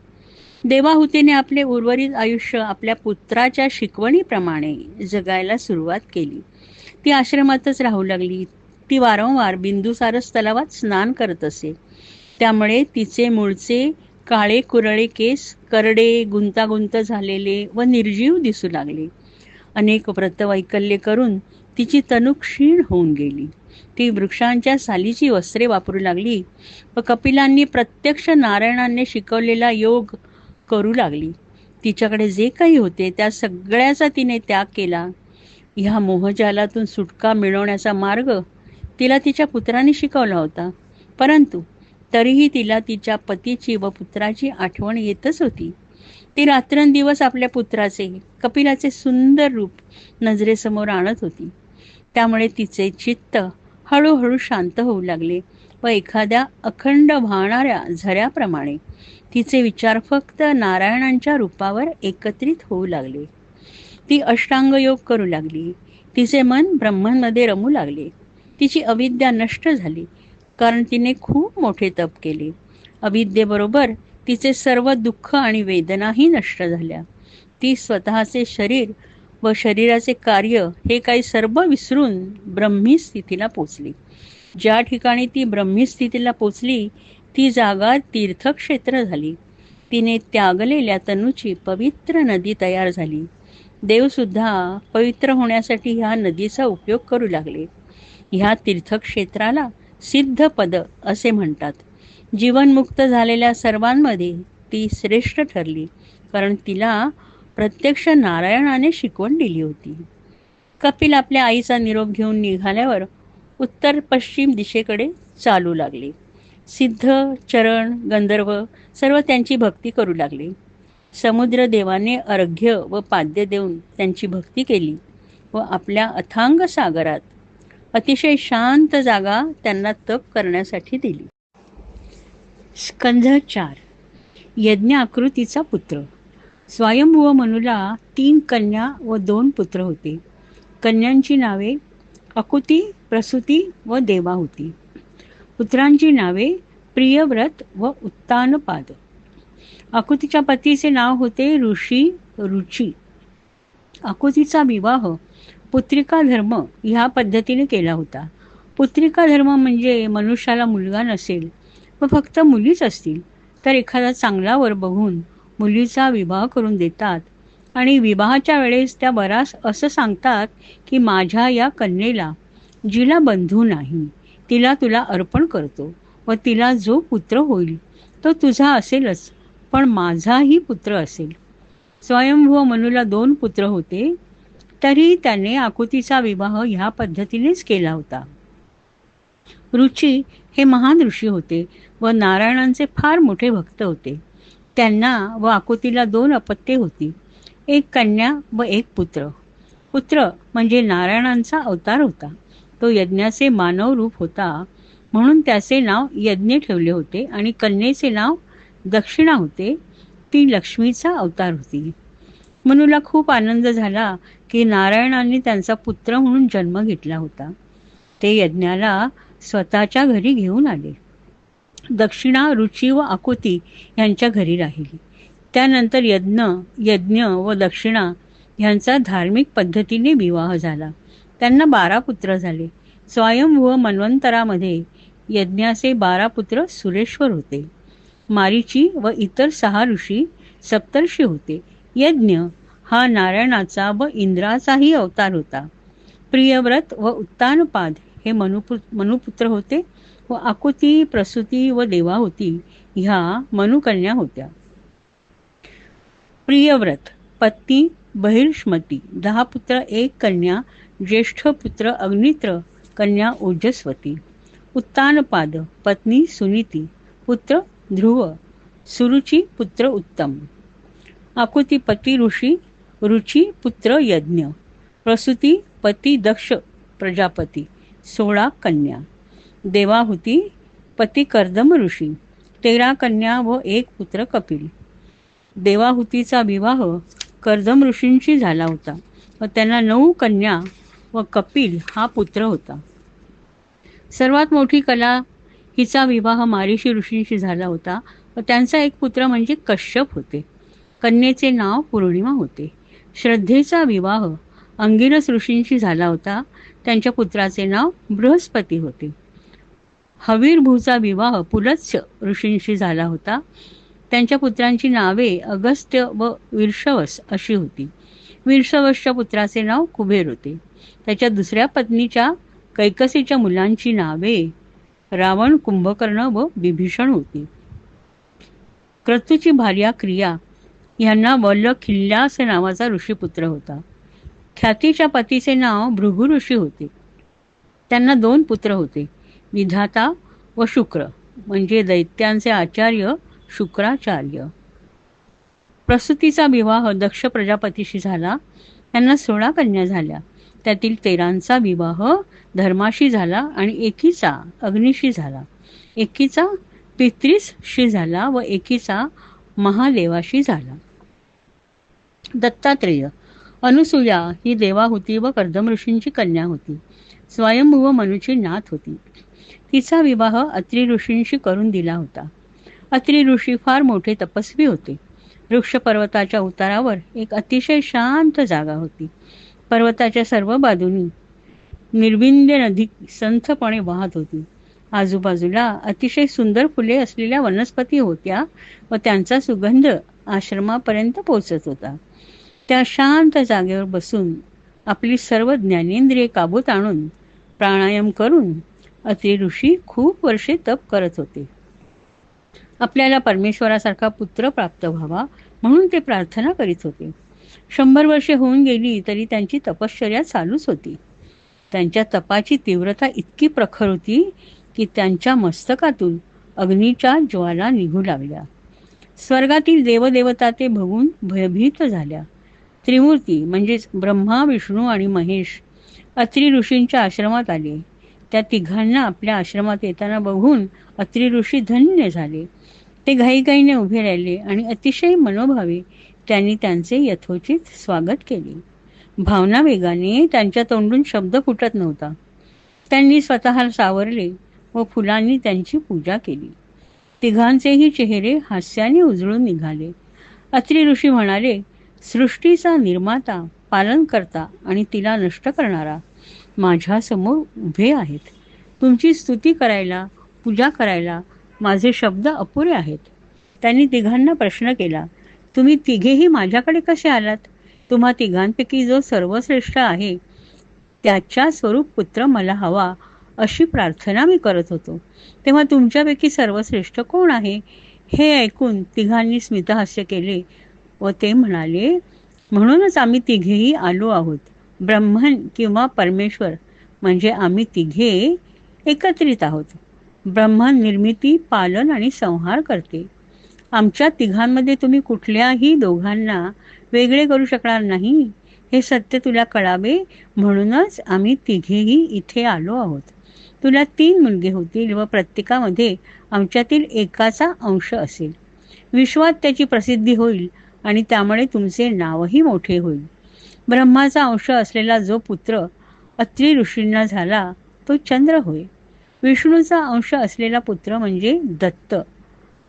Speaker 1: देवाहुतीने आपले उर्वरित आयुष्य आपल्या पुत्राच्या शिकवणीप्रमाणे जगायला सुरुवात केली. ती आश्रमातच राहू लागली. ती वारंवार बिंदुसारस तलावात स्नान करत असे. त्यामुळे तिचे मूळचे काळे कुरळे केस करडे, गुंतागुंत झालेले व निर्जीव दिसू लागले. अनेक व्रतवैकल्ये करून तिची तनु क्षीण होऊन गेली. ती वृक्षांच्या सालीची वस्त्रे वापरू लागली व कपिलांनी प्रत्यक्ष नारायणाने शिकवलेला योग करू लागली. तिच्याकडे जे काही होते त्या सगळ्याचा तिने त्याग केला. ह्या मोहजालातून सुटका मिळवण्याचा मार्ग तिला तिच्या पुत्राने शिकवला होता, परंतु तरीही तिला तिच्या पतीची व पुत्राची आठवण येतच होती. ती रात्रंदिवस आपल्या पुत्राचे, कपिलाचे सुंदर रूप नजरेसमोर आणत होती. त्यामुळे तिचे चित्त हळूहळू शांत होऊ लागले व एखाद्या अखंड वाहणाऱ्या झऱ्याप्रमाणे तिचे विचार फक्त नारायणांच्या रूपावर एकत्रित होऊ लागले. ती अष्टांग योग करू लागली. तिचे मन ब्रह्मांमध्ये रमू लागले. तिची अविद्या नष्ट झाली, कारण तिने खूप मोठे तप केले. अविद्येबरोबर तिचे सर्व दुःख आणि वेदनाही नष्ट झाल्या. ती स्वतःचे शरीर व शरीराचे कार्य हे काही सर्व विसरून ब्रह्मी स्थितीला पोचली. ज्या ठिकाणी ती ब्रह्मी स्थितीला पोचली ती जागा तीर्थक्षेत्र झाली. तिने त्यागलेल्या तनूची पवित्र नदी तयार झाली. देवसुद्धा पवित्र होण्यासाठी ह्या नदीचा उपयोग करू लागले. ह्या तीर्थक्षेत्राला सिद्धपद असे म्हणतात. जीवनमुक्त झालेल्या सर्वांमध्ये ती श्रेष्ठ ठरली, कारण तिला प्रत्यक्ष नारायणाने शिकवण दिली होती. कपिल आपल्या आईचा निरोप घेऊन निघाल्यावर उत्तर पश्चिम दिशेकडे चालू लागले. सिद्ध, चरण, गंधर्व सर्व त्यांची भक्ती करू लागले. समुद्र देवाने अर्घ्य व पाद्य देऊन त्यांची भक्ती केली व आपल्या अथांग सागरात अतिशय शांत जागा त्यांना तप करण्यासाठी दिली. स्कंध 4. यज्ञ आकृतीचा पुत्र. स्वयंभुव मनुला 3 कन्या व 2 पुत्र होते. कन्यांची नावे अकुती, प्रसूती व देवाहुती. पुत्रांची नावे प्रियव्रत व उत्तानपाद. आकुतीच्या पतीचे नाव होते ऋषी रुची. आकुतीचा विवाह पुत्रिका धर्म ह्या पद्धतीने केला होता. पुत्रिका धर्म म्हणजे मनुष्याला मुलगा नसेल व फक्त मुलीच असतील तर एखादा चांगला वर बघून मुलीचा विवाह करून देतात आणि विवाहाच्या वेळेस त्या वरास असं सांगतात की माझ्या या कन्येला, जिला बंधू नाही, तिला तुला अर्पण करतो व तिला जो पुत्र होईल तो तुझा असेलच, पण माझाही पुत्र असेल. स्वयंभू मनूला 2 पुत्र होते, तरी त्याने आकुतीचा विवाह ह्या पद्धतीनेच केला होता. रुची हे महान ऋषी होते व नारायणांचे फार मोठे भक्त होते. त्यांना व आकुतीला 2 अपत्ये होती, एक कन्या व एक पुत्र. पुत्र म्हणजे नारायणांचा अवतार होता. तो यज्ञाचे मानव रूप होता म्हणून त्याचे नाव यज्ञ ठेवले होते आणि कन्येचे नाव दक्षिणा होते. ती लक्ष्मीचा अवतार होती. मनूला खूप आनंद झाला की नारायणांनी त्यांचा पुत्र म्हणून जन्म घेतला होता. ते यज्ञाला स्वतःच्या घरी घेऊन आले. दक्षिणा रुची व आकुती यांच्या घरी राहिली. त्यानंतर यज्ञ व दक्षिणा यांचा धार्मिक पद्धतीने विवाह झाला. त्यांना 12 पुत्र झाले. स्वयंभू मन्वंतरामध्ये यज्ञाचे 12 पुत्र सुरेश्वर होते. मारीची व इतर 6 ऋषी सप्तर्षी होते. यज्ञ हा नारायणाचा व इंद्राचाही अवतार होता. प्रियव्रत व उत्तानपाद हे मनुपुत्र होते व आकुती, प्रसूती व देवाहुती ह्या मनुकन्या होत्या. प्रियव्रत पत्नी बहिर्ष्मती, 10 पुत्र 1 कन्या, ज्येष्ठ पुत्र अग्नित्र, कन्या ओजस्वती. उत्तानपाद पत्नी सुनीती, पुत्र ध्रुव, सुरुची पुत्र उत्तम. आकुती पती ऋषी, रुची पुत्र यज्ञ, प्रसूती पती दक्ष प्रजापती, 16 कन्या. देवाहुती पती कर्दम ऋषी, 13 कन्या व 1 पुत्र कपिल. देवाहुतीचा विवाह कर्दम ऋषींशी झाला होता व त्यांना 9 कन्या व कपिल हा पुत्र होता. सर्वात मोठी कला हिचा विवाह मारीशी ऋषींशी झाला होता व त्यांचा एक पुत्र म्हणजे कश्यप होते. कन्येचे नाव पूर्णिमा होते. श्रद्धेचा विवाह अंगिरस ऋषींशी झाला होता. त्यांच्या पुत्राचे नाव बृहस्पती होते. हवीरभूचा विवाह पुलत्स्य ऋषींशी झाला होता. त्यांच्या पुत्रांची नावे अगस्त्य व विर्षवस अशी होती. विर्षवसच्या पुत्राचे नाव कुबेर होते. त्याच्या दुसऱ्या पत्नीच्या कैकसीच्या मुलांची नावे रावण, कुंभकर्ण व विभीषण होती. क्रतूची भार्या क्रिया यांना वल्लखिल्यास नावाचा ऋषीपुत्र होता. ख्यातीच्या पतीचे नाव भृगु ऋषी होते. त्यांना 2 पुत्र होते, विधाता व शुक्र म्हणजे दैत्यांचे आचार्य शुक्राचार्य. प्रसूतीचा विवाह दक्ष प्रजापतीशी झाला. त्यांना 16 कन्या झाल्या. त्यातील 13चा विवाह धर्माशी झाला आणि एकीचा अग्नीशी झाला. एकीचा पितृशी झाला व एकीचा महादेवाशी झाला. दत्तात्रेय अनुसूया ही देवाहुती व कर्दम ऋषींची कन्या होती. स्वयंभू मनुची नात होती. तिचा विवाह अत्री ऋषींशी करून दिला होता. अत्री ऋषी फार मोठे तपस्वी होते. वृक्ष पर्वताच्या उतारावर एक अतिशय शांत जागा होती. पर्वताच्या सर्व बाजूनी निर्विंद्य नदी संथपणे वाहत होती. आजूबाजूला अतिशय सुंदर फुले असलेल्या वनस्पती होत्या व त्यांचा सुगंध आश्रमापर्यंत पोचत होता. त्या शांत जागेवर बसून आपली सर्व ज्ञानेंद्रिये काबूत आणून प्राणायाम करून अत्री ऋषी खूप वर्षे तप करत होते. आपल्याला परमेश्वरासारखा पुत्र प्राप्त व्हावा म्हणून ते प्रार्थना करीत होते. 100 वर्षे होऊन गेली तरी त्यांची तपश्चर्या चालूच होती. त्यांच्या तपाची तीव्रता इतकी प्रखर होती की त्यांच्या मस्तकातून अग्नीच्या ज्वाला निघू लागल्या. स्वर्गातील देवदेवता ते बघून भयभीत झाल्या. त्रिमूर्ती म्हणजेच ब्रह्मा, विष्णू आणि महेश अत्री ऋषींच्या आश्रमात आले. त्या तिघांना आपल्या आश्रमात येताना बघून अत्री ऋषी धन्य झाले. ते घाईघाईने उभे राहिले आणि अतिशय मनोभावे त्यांनी त्यांचे यथोचित स्वागत केले. भावना वेगाने त्यांच्या तोंडून शब्द फुटत नव्हता. त्यांनी स्वतःला सावरले व फुलांनी त्यांची पूजा केली. तिघांचेही चेहरे हास्याने उजळून निघाले. अत्री ऋषी म्हणाले, सृष्टीचा निर्माता, पालनकर्ता आणि तिला नष्ट करणारा माझ्यासमोर उभे आहेत. तुमची स्तुती करायला, पूजा करायला माझे शब्द अपुरे आहेत. त्यांनी तिघांना प्रश्न केला, तुम्ही तिघेही माझ्याकडे कसे आलात? तुम्हा तिघांपैकी जो सर्वश्रेष्ठ आहे त्याच्या स्वरूप पुत्र मला हवा अशी प्रार्थना मी करत होतो. तेव्हा तुमच्यापैकी सर्वश्रेष्ठ कोण आहे? हे ऐकून तिघांनी स्मितहास्य केले व ते म्हणाले, म्हणूनच आम्ही तिघेही आलो आहोत. ब्रह्मन किंवा परमेश्वर म्हणजे आम्ही तिघे एकत्रित आहोत. ब्रह्मन निर्मिती, पालन आणि संहार करते. आमच्या तिघांमध्ये तुम्ही कुठल्याही दोघांना वेगळे करू शकणार नाही. हे सत्य तुला कळावे म्हणूनच आम्ही तिघेही इथे आलो आहोत. तुला 3 मुलगे होतील व प्रत्येकामध्ये आमच्यातील एकाचा अंश असेल. विश्वात त्याची प्रसिद्धी होईल आणि त्यामुळे तुमचे नावही मोठे होईल. ब्रह्माचा अंश असलेला जो पुत्र अत्री ऋषींना झाला तो चंद्र होय. विष्णूचा अंश असलेला पुत्र म्हणजे दत्त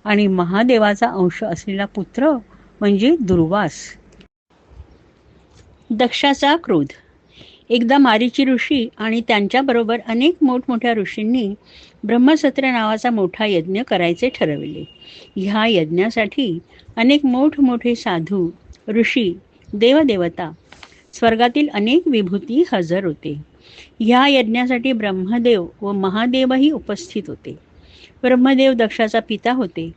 Speaker 1: आणि महादेवाचा अंश असलेला पुत्र म्हणजे दुर्वास. दक्षाचा क्रोध. एकदा मारीची ऋषी आणि त्यांच्याबरोबर अनेक मोठमोठ्या ऋषींनी ब्रह्मसत्र नावाचा मोठा यज्ञ करायचे ठरविले. ह्या यज्ञासाठी अनेक मोठमोठे साधू, ऋषी, देवदेवता, स्वर्गातील अनेक विभूती हजर होते. ह्या यज्ञासाठी ब्रह्मदेव व महादेवही उपस्थित होते. ब्रह्मदेव दक्षाचा पिता होते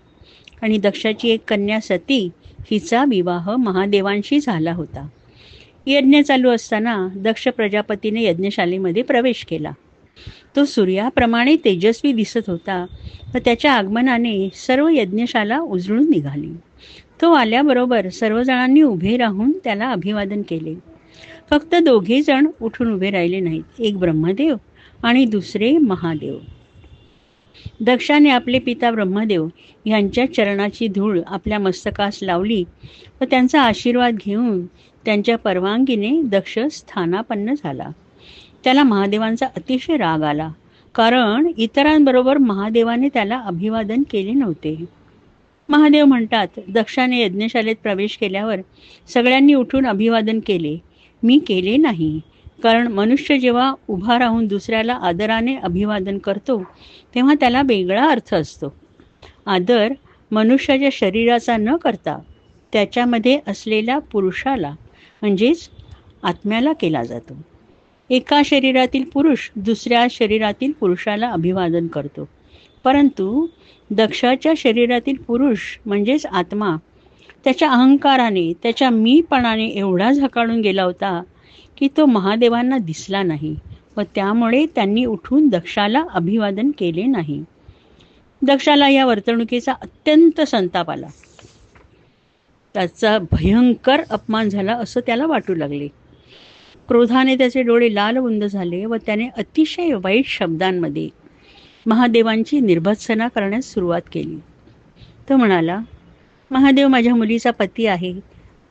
Speaker 1: आणि दक्षाची एक कन्या सती हिचा विवाह महादेवांशी झाला होता. यज्ञ चालू असताना दक्ष प्रजापतीने यज्ञशालेमध्ये प्रवेश केला. तो सूर्याप्रमाणे तेजस्वी दिसत होता व त्याच्या आगमनाने सर्व यज्ञशाला उजळून निघाली. तो आल्याबरोबर सर्वजणांनी उभे राहून त्याला अभिवादन केले. फक्त 2 जण उठून उभे राहिले नाहीत, एक ब्रह्मदेव आणि दुसरे महादेव. दक्षाने आपले पिता ब्रह्मदेव यांच्या चरणाची धूळ आपल्या मस्तकास लावली व त्यांचा आशीर्वाद घेऊन त्यांच्या परवानगीने दक्ष स्थानापन्न झाला. त्याला महादेवांचा अतिशय राग आला, कारण इतरांबरोबर महादेवाने त्याला अभिवादन केले नव्हते. महादेव म्हणतात, दक्षाने यज्ञशालेत प्रवेश केल्यावर सगळ्यांनी उठून अभिवादन केले. मी केले नाही, कारण मनुष्य जेव्हा उभा राहून दुसऱ्याला आदराने अभिवादन करतो तेव्हा त्याला वेगळा अर्थ असतो. आदर मनुष्याच्या शरीराचा न करता त्याच्यामध्ये असलेल्या पुरुषाला म्हणजेच आत्म्याला केला जातो. एका शरीरातील पुरुष दुसऱ्या शरीरातील पुरुषाला अभिवादन करतो, परंतु दक्षाच्या शरीरातील पुरुष म्हणजेच आत्मा त्याच्या अहंकाराने, त्याच्या मीपणाने एवढा झकाळून गेला होता की तो महादेवांना दिसला नाही व त्यामुळे त्यांनी उठून दक्षाला अभिवादन केले नाही. दक्षाला या वर्तणुकीचा अत्यंत संताप आला. त्याचा भयंकर अपमान झाला असं त्याला वाटू लागले. क्रोधाने त्याचे डोळे लालबुंद झाले व त्याने अतिशय वाईट शब्दांमध्ये महादेवांची निर्भत्सना करण्यास सुरुवात केली. तो म्हणाला, महादेव माझ्या मुलीचा पती आहे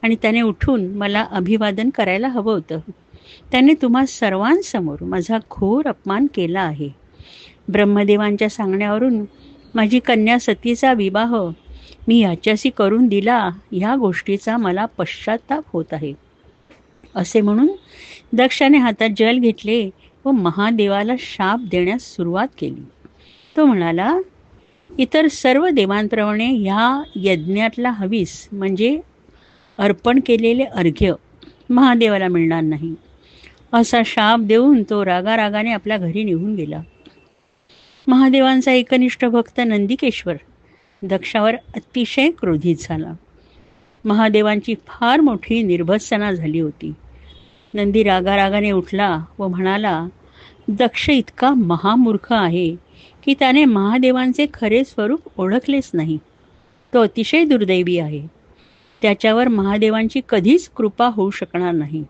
Speaker 1: आणि त्याने उठून मला अभिवादन करायला हवं होतं. त्याने तुम्हा सर्वांसमोर माझा घोर अपमान केला आहे. ब्रह्मदेवांच्या सांगण्यावरून माझी कन्या सतीचा विवाह मी याच्याशी करून दिला, ह्या गोष्टीचा मला पश्चाताप होत आहे. असे म्हणून दक्षाने हातात जल घेतले व महादेवाला शाप देण्यास सुरुवात केली. तो म्हणाला, इतर सर्व देवांप्रमाणे ह्या यज्ञातला हवीस म्हणजे अर्पण केलेले अर्घ्य महादेवाला मिळणार नाही. असा शाप देऊन तो रागारागाने आपल्या घरी निघून गेला. महादेवांचा एकनिष्ठ भक्त नंदिकेश्वर दक्षावर अतिशय क्रोधित झाला. महादेवांची फार मोठी निर्भत्सना झाली होती. नंदी रागारागाने उठला व म्हणाला, दक्ष इतका महामूर्ख आहे की त्याने महादेवांचे खरे स्वरूप ओळखलेच नाही. तो अतिशय दुर्दैवी आहे. त्याच्यावर महादेवांची कधीच कृपा होऊ शकणार नाही.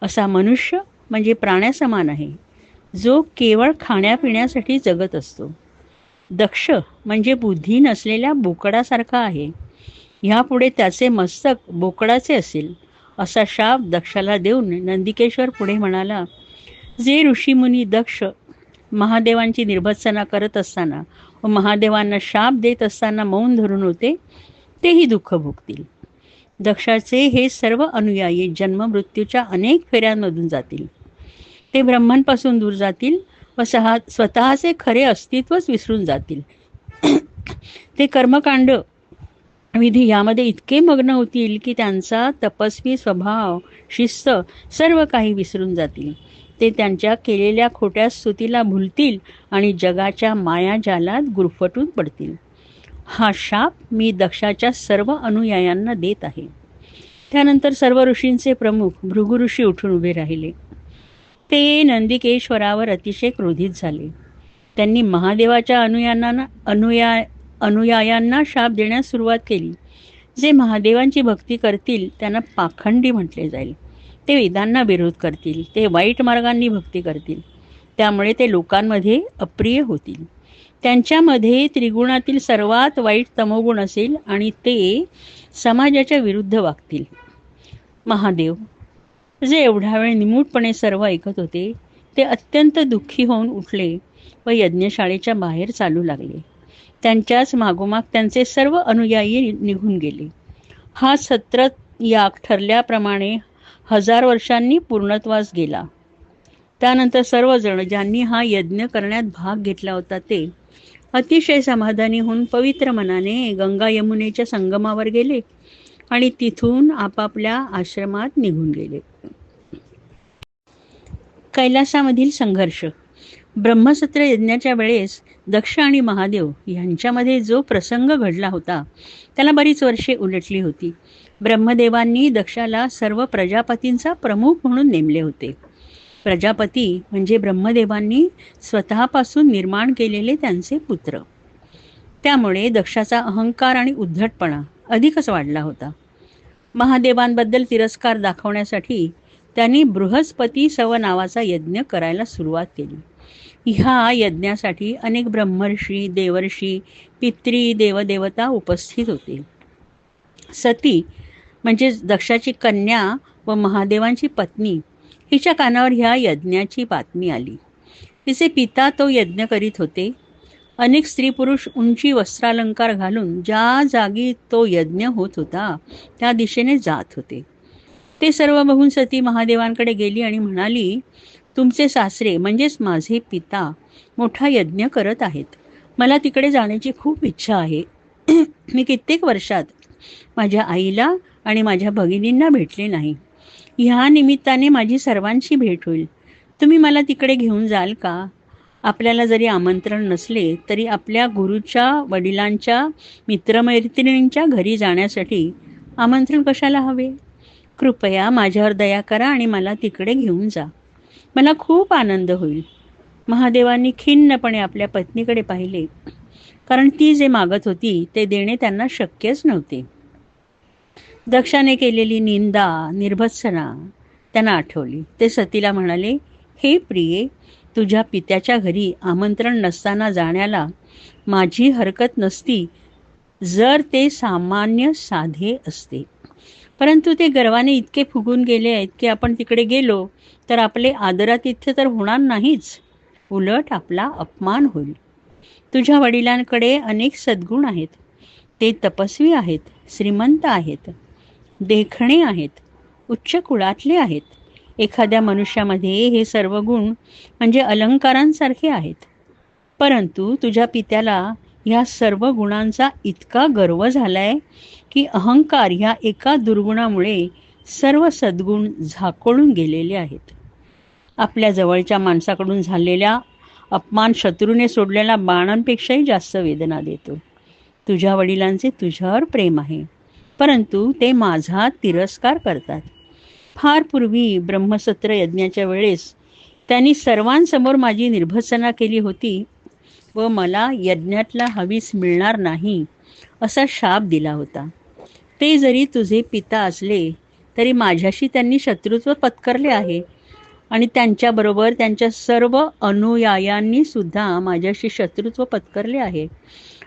Speaker 1: असा मनुष्य म्हणजे प्राण्यासमान आहे, जो केवळ खाण्यापिण्यासाठी जगत असतो. दक्ष म्हणजे बुद्धी नसलेल्या बोकडासारखा आहे. ह्यापुढे त्याचे मस्तक बोकडाचे असेल. असा शाप दक्षाला देऊन नंदिकेश्वर पुढे म्हणाला, जे ऋषीमुनी दक्ष महादेवांची निर्भत्सना करत असताना व महादेवांना शाप देत असताना मौन धरून होते, तेही दुःख भोगतील. दक्षाचे हे सर्व अनुयायी जन्ममृत्यूच्या अनेक फेऱ्यांमधून जातील. ते ब्रह्मांपासून दूर जातील व स्वतःचे खरे अस्तित्वच विसरून जातील. ते कर्मकांड विधी यामध्ये इतके मग्न होतील की त्यांचा तपस्वी स्वभाव, शिस्त सर्व काही विसरून जातील. ते त्यांच्या केलेल्या खोट्या स्तुतीला भुलतील आणि जगाच्या मायाजालात गुरफटून पडतील. हा शाप मी दक्षाच्या सर्व अनुयायांना देत आहे. त्यानंतर सर्व ऋषींचे प्रमुख भृगु ऋषी उठून उभे राहिले. ते नंदिकेश्वरावर अतिशय क्रोधित झाले. त्यांनी महादेवाच्या अनुयायांना शाप देण्यास सुरुवात केली. जे महादेवांची भक्ती करतील त्यांना पाखंडी म्हटले जाईल. ते वेदांना विरोध करतील. ते वाईट मार्गांनी भक्ती करतील. त्यामुळे ते लोकांमध्ये अप्रिय होतील. त्यांच्यामध्ये त्रिगुणातील सर्वात वाईट तमोगुण असेल आणि ते समाजाच्या विरुद्ध वागतील. महादेव, जे एवढा वेळ निमूटपणे सर्व ऐकत होते, ते अत्यंत दुःखी होऊन उठले व यज्ञशाळेच्या बाहेर चालू लागले. त्यांच्याच मागोमाग त्यांचे सर्व अनुयायी निघून गेले. हा सत्र याग ठरल्याप्रमाणे 1000 वर्षांनी पूर्णत्वास गेला. त्यानंतर सर्वजण ज्यांनी हा यज्ञ करण्यात भाग घेतला होता ते अतिशय समाधानी होऊन पवित्र मनाने गंगा यमुनेच्या संगमावर गेले आणि तिथून आपापल्या आश्रमात निघून गेले. कैलासामधील संघर्ष. ब्रह्मसत्र यज्ञाच्या वेळेस दक्ष आणि महादेव यांच्यामध्ये जो प्रसंग घडला होता त्याला बरीच वर्षे उलटली होती. ब्रह्मदेवांनी दक्षाला सर्व प्रजापतींचा प्रमुख म्हणून नेमले होते. प्रजापती म्हणजे ब्रह्मदेवांनी स्वतःपासून निर्माण केलेले त्यांचे पुत्र. त्यामुळे दक्षाचा अहंकार आणि उद्धटपणा अधिकच वाढला होता. महादेवांबद्दल तिरस्कार दाखवण्यासाठी त्यांनी बृहस्पती सव नावाचा यज्ञ करायला सुरुवात केली. ह्या यज्ञासाठी अनेक ब्रह्मर्षी, देवर्षी, पित्री, देवदेवता उपस्थित होते. सती म्हणजे दक्षाची कन्या व महादेवांची पत्नी हिच्या कानावर ह्या यज्ञाची बातमी आली. तिचे पिता तो यज्ञ करीत होते. अनेक स्त्री पुरुष उंची वस्त्रालंकार घालून ज्या जागी तो यज्ञ होत होता त्या दिशेने जात होते. ते सर्व बघून सती महादेवांकडे गेली आणि म्हणाली, तुमचे सासरे म्हणजेच माझे पिता मोठा यज्ञ करत आहेत. मला तिकडे जाण्याची खूप इच्छा आहे. मी कित्येक वर्षात माझ्या आईला आणि माझ्या भगिनींना भेटले नाही. ह्या निमित्ताने माझी सर्वांची भेट होईल. तुम्ही मला तिकडे घेऊन जाल का? आपल्याला जरी आमंत्रण नसले तरी आपल्या गुरुच्या वडिलांच्या मित्रमैत्रिणींच्या घरी जाण्यासाठी आमंत्रण कशाला हवे? कृपया माझ्यावर दया करा आणि मला तिकडे घेऊन जा. मला खूप आनंद होईल. महादेवांनी खिन्नपणे आपल्या पत्नीकडे पाहिले, कारण ती जे मागत होती ते देणे त्यांना शक्यच नव्हते. दक्षाने केलेली निंदा, निर्भत्सना त्यांना आठवली. ते सतीला म्हणाले, हे प्रिये, तुझ्या पित्याच्या घरी आमंत्रण नसताना जाण्याला माझी हरकत नसती जर ते सामान्य साधे असते. परंतु ते गर्वाने इतके फुगून गेले आहेत की आपण तिकडे गेलो तर आपले आदरातिथ्य तर होणार नाहीच, उलट आपला अपमान होईल. तुझ्या वडिलांकडे अनेक सद्गुण आहेत. ते तपस्वी आहेत, श्रीमंत आहेत, देखणे आहेत, उच्च कुळातले आहेत. एखाद्या मनुष्यामध्ये हे सर्व गुण म्हणजे अलंकारांसारखे आहेत. परंतु तुझ्या पित्याला ह्या सर्व गुणांचा इतका गर्व झालाय की अहंकार ह्या एका दुर्गुणामुळे सर्व सद्गुण झाकोळून गेलेले आहेत. आपल्या जवळच्या माणसाकडून झालेल्या अपमान शत्रूने सोडलेल्या बाणांपेक्षाही जास्त वेदना देतो. तुझ्या वडिलांचे तुझ्यावर प्रेम आहे, परंतु ते माझा तिरस्कार करतात. फार पूर्वी ब्रह्मसत्र यज्ञाच्या वेळेस त्यांनी सर्वांसमोर माझी निर्भत्सना केली होती व मला यज्ञातला हवीस मिळणार नाही असा शाप दिला होता. ते जरी तुझे पिता असले तरी माझ्याशी त्यांनी शत्रुत्व पत्करले आहे आणि त्यांच्याबरोबर त्यांच्या सर्व अनुयायांनी सुद्धा माझ्याशी शत्रुत्व पत्करले आहे.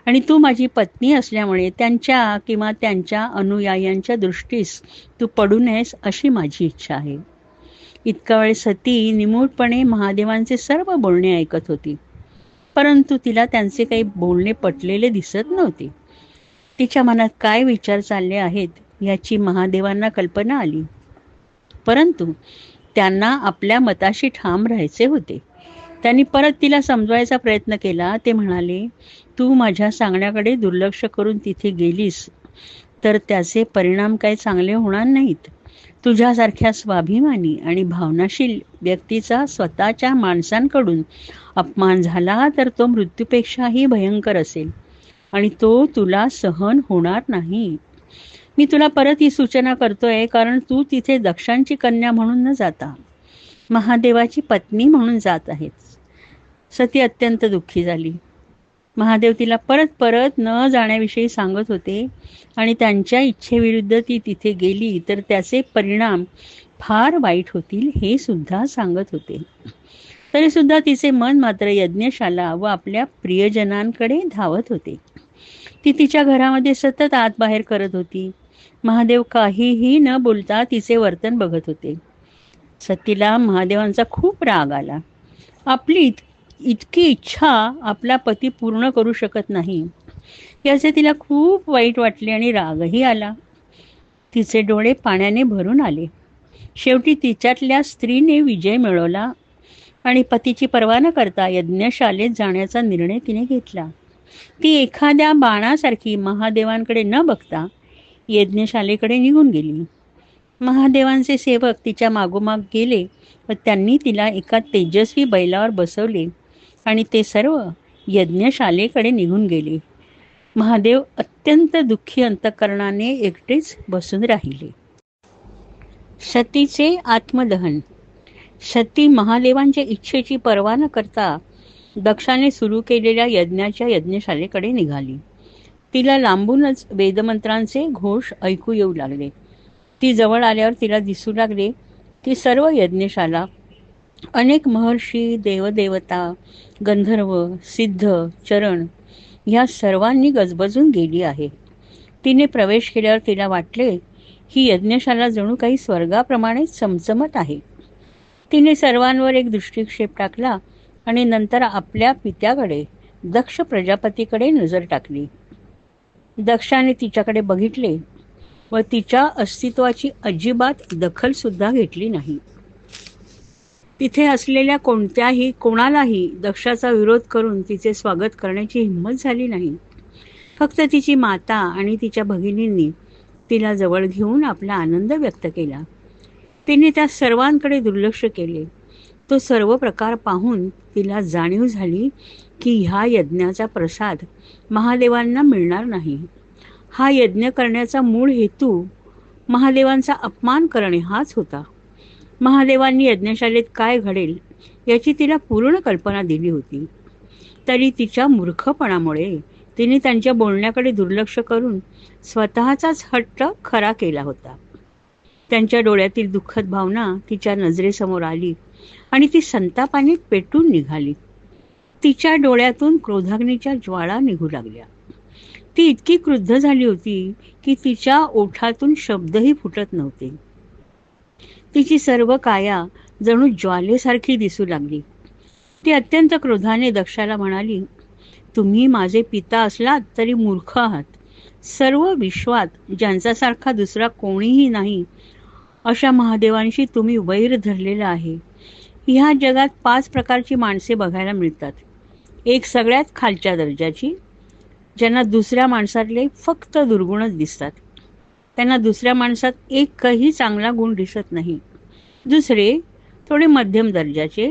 Speaker 1: आणि तू माझी पत्नी असल्यामुळे त्यांच्या किंवा त्यांच्या अनुयायांच्या दृष्टीस तू पडू नयेस अशी माझी इच्छा आहे. इतका वेळ सती निमूटपणे महादेवांचे सर्व बोलणे ऐकत होती, परंतु तिला त्यांचे काही बोलणे पटलेले दिसत नव्हते. तिच्या मनात काय विचार चालले आहेत याची महादेवांना कल्पना आली, परंतु त्यांना आपल्या मताशी ठाम राहायचे होते. त्यांनी परत तिला समजवायचा प्रयत्न केला. ते म्हणाले, तू माझ्या सांगण्याकडे दुर्लक्ष करून तिथे गेलीस तर त्याचे परिणाम काही चांगले होणार नाहीत. तुझ्यासारख्या स्वाभिमानी आणि भावनाशील व्यक्तीचा स्वतःच्या माणसांकडून अपमान झाला तर तो मृत्यूपेक्षाही भयंकर असेल आणि तो तुला सहन होणार नाही. मी तुला परत ही सूचना करतोय, कारण तू तिथे दक्षांची कन्या म्हणून न जाता महादेवाची पत्नी म्हणून जात आहेस. सती अत्यंत दुःखी झाली. महादेव तिला परत परत न जाण्याविषयी सांगत होते आणि त्यांच्या इच्छेविरुद्ध ती तिथे गेली तर त्याचे परिणाम फार वाईट होतील हे सुद्धा सांगत होते. तरी सुद्धा तिचे मन मात्र यज्ञशाला व आपल्या प्रियजनांकडे धावत होते. ती तिच्या घरामध्ये सतत आत बाहेर करत होती. महादेव काहीही न बोलता तिचे वर्तन बघत होते. सतीला महादेवांचा खूप राग आला. आपली इतकी इच्छा आपला पती पूर्ण करू शकत नाही याचे तिला खूप वाईट वाटले आणि रागही आला. तिचे डोळे पाण्याने भरून आले. शेवटी तिच्यातल्या स्त्रीने विजय मिळवला आणि पतीची पर्वा न करता यज्ञशालेत जाण्याचा निर्णय तिने घेतला. ती एखाद्या बाणासारखी महादेवांकडे न बघता यज्ञशालेकडे निघून गेली. महादेवांचे सेवक तिच्या मागोमाग गेले व त्यांनी तिला एका तेजस्वी बैलावर बसवले आणि ते सर्व यज्ञशालेकडे निघून गेले. महादेव अत्यंत दुःखी अंतःकरणाने एकटेच बसून राहिले. सतीचे आत्मदहन. सती महादेवांच्या इच्छेची पर्वा न करता दक्षाने सुरू केलेल्या यज्ञाच्या यज्ञशालेकडे निघाली. तिला लांबूनच वेदमंत्रांचे घोष ऐकू येऊ लागले. ती जवळ आल्यावर तिला दिसू लागले की सर्व यज्ञशाला अनेक महर्षी, देवदेवता, गंधर्व, सिद्ध, चरण ह्या सर्वांनी गजबजून गेली आहे. तिने प्रवेश केल्यावर तिला वाटले ही यज्ञशाला जणू काही स्वर्गाप्रमाणे चमचमत आहे. तिने सर्वांवर एक दृष्टिक्षेप टाकला आणि नंतर आपल्या पित्याकडे दक्ष प्रजापतीकडे नजर टाकली. दक्षाने तिच्याकडे बघितले व तिच्या अस्तित्वाची अजिबात दखल सुद्धा घेतली नाही. तिथे असलेल्या कोणालाही दक्षाचा विरोध करून तिचे स्वागत करण्याची हिंमत झाली नाही. फक्त तिची माता आणि तिच्या भगिनींनी तिला जवळ घेऊन आपला आनंद व्यक्त केला. तिने त्या सर्वांकडे दुर्लक्ष केले. तो सर्व प्रकार पाहून तिला जाणीव झाली की ह्या यज्ञाचा प्रसाद महादेवांना मिळणार नाही. हा यज्ञ करण्याचा मूळ हेतू महादेवांचा अपमान करणे हाच होता. महादेवांनी यज्ञशालेत काय घडेल याची तिला पूर्ण कल्पना दिली होती. तरी तिच्या मूर्खपणामुळे तिने त्यांच्या बोलण्याकडे दुर्लक्ष करून स्वतःचाच हट्ट खरा केला होता. त्यांच्या डोळ्यातील दुःखद भावना तिच्या नजरेसमोर आली आणि ती संतापाने पेटून निघाली. तिच्या डोळ्यातून क्रोधाग्नीच्या ज्वाळा निघू लागल्या. ती इतकी क्रुद्ध झाली होती की तिच्या ओठातून शब्दही फुटत नव्हते. तिची सर्व काया जणू ज्वालेसारखी दिसू लागली. ती अत्यंत क्रोधाने दक्षाला म्हणाली, तुम्ही माझे पिता असलात तरी मूर्ख आहात. सर्व विश्वात ज्यांच्यासारखा दुसरा कोणीही नाही अशा महादेवांशी तुम्ही वैर धरलेला आहे. ह्या जगात 5 प्रकारची माणसे बघायला मिळतात. एक सगळ्यात खालच्या दर्जाची, ज्यांना दुसऱ्या माणसातले फक्त दुर्गुणच दिसतात. त्यांना दुसऱ्या माणसात एकही चांगला गुण दिसत नाही. दुसरे थोडे मध्यम दर्जाचे,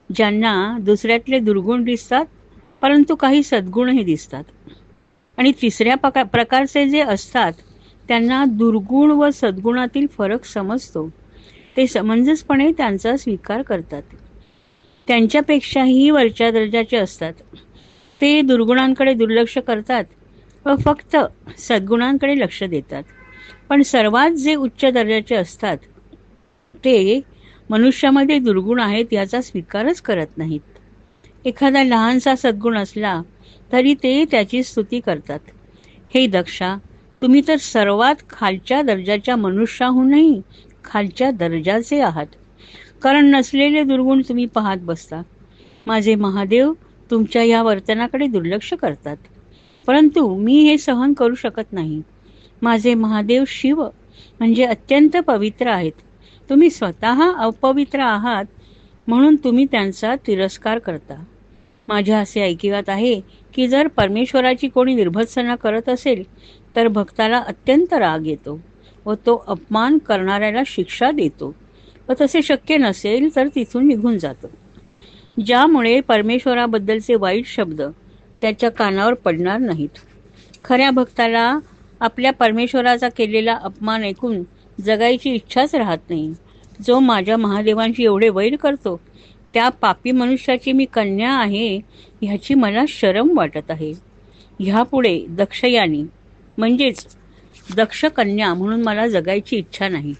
Speaker 1: ज्यांना दुसऱ्यातले दुर्गुण दिसतात परंतु काही सद्गुणही दिसतात. आणि तिसऱ्या प्रकारचे जे असतात त्यांना दुर्गुण व सद्गुणातील फरक समजतो. ते समंजसपणे त्यांचा स्वीकार करतात. त्यांच्यापेक्षाही वरच्या दर्जाचे असतात. ते दुर्गुणांकडे दुर्लक्ष करतात व फक्त सद्गुणांकडे लक्ष देतात. पण सर्वात जे उच्च दर्जाचे असतात ते मनुष्यामध्ये दुर्गुण आहेत याचा स्वीकारच करत नाहीत. एखादा लहानसा सद्गुण असला तरी ते त्याची स्तुती करतात. हे दक्षा, तुम्ही तर सर्वात खालच्या दर्जाच्या मनुष्याहूनही खालच्या दर्जाचे आहात. कारण नसलेले दुर्गुण तुम्ही पाहत बसता. माझे महादेव तुमच्या या वर्तनाकडे दुर्लक्ष करतात. परंतु मी हे सहन करू शकत नाही. माझे महादेव शिव म्हणजे अत्यंत पवित्र आहेत. तुम्ही स्वतः अपवित्र आहात म्हणून तुम्ही त्यांचा तिरस्कार करता. माझ्या असे ऐकिवात आहे की जर परमेश्वराची कोणी निर्भत्सना करत असेल तर भक्ताला अत्यंत राग येतो व तो अपमान करणाऱ्याला शिक्षा देतो व तसे शक्य नसेल तर तिथून निघून जातो. ज्यामुळे परमेश्वराबद्दलचे वाईट शब्द त्याच्या कानावर पडणार नाहीत. खऱ्या भक्ताला आपल्या परमेश्वराचा केलेला अपमान ऐकून जगायची इच्छाच राहत नाही. जो माझ्या महादेवांशी एवढे वैर करतो त्या पापी मनुष्याची मी कन्या आहे ह्याची मला शरम वाटत आहे. ह्यापुढे दक्षयानी म्हणजेच दक्ष कन्या म्हणून मला जगायची इच्छा नाही.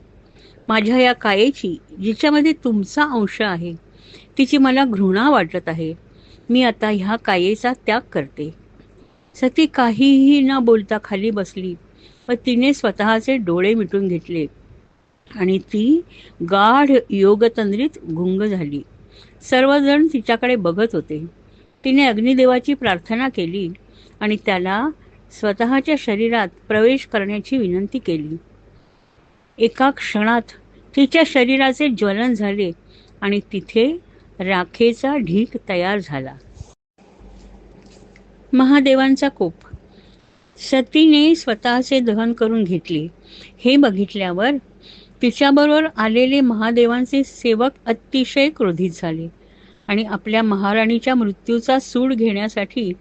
Speaker 1: माझ्या या कायेची जिच्यामध्ये तुमचा अंश आहे तिची मला घृणा वाटत आहे. मी आता ह्या कायेचा त्याग करते. सती काहीही न बोलता खाली बसली व तिने स्वतःचे डोळे मिटून घेतले आणि ती गाढ योगतंद्रीत गुंग झाली. सर्वजण तिच्याकडे बघत होते. तिने अग्निदेवाची प्रार्थना केली आणि त्याला स्वतःच्या शरीरात प्रवेश करण्याची विनंती केली. एका क्षणात तिच्या शरीराचे ज्वलन झाले आणि तिथे राखेचा ढीग तयार झाला. महादेवांचा कोप. सतीने स्वतःचे दहन करून घेतले हे बघितल्यावर तिच्याबरोबर आलेले महादेवांचे सेवक अतिशय क्रोधित झाले आणि आपल्या महाराणीच्या मृत्यूचा सूड घेण्यासाठी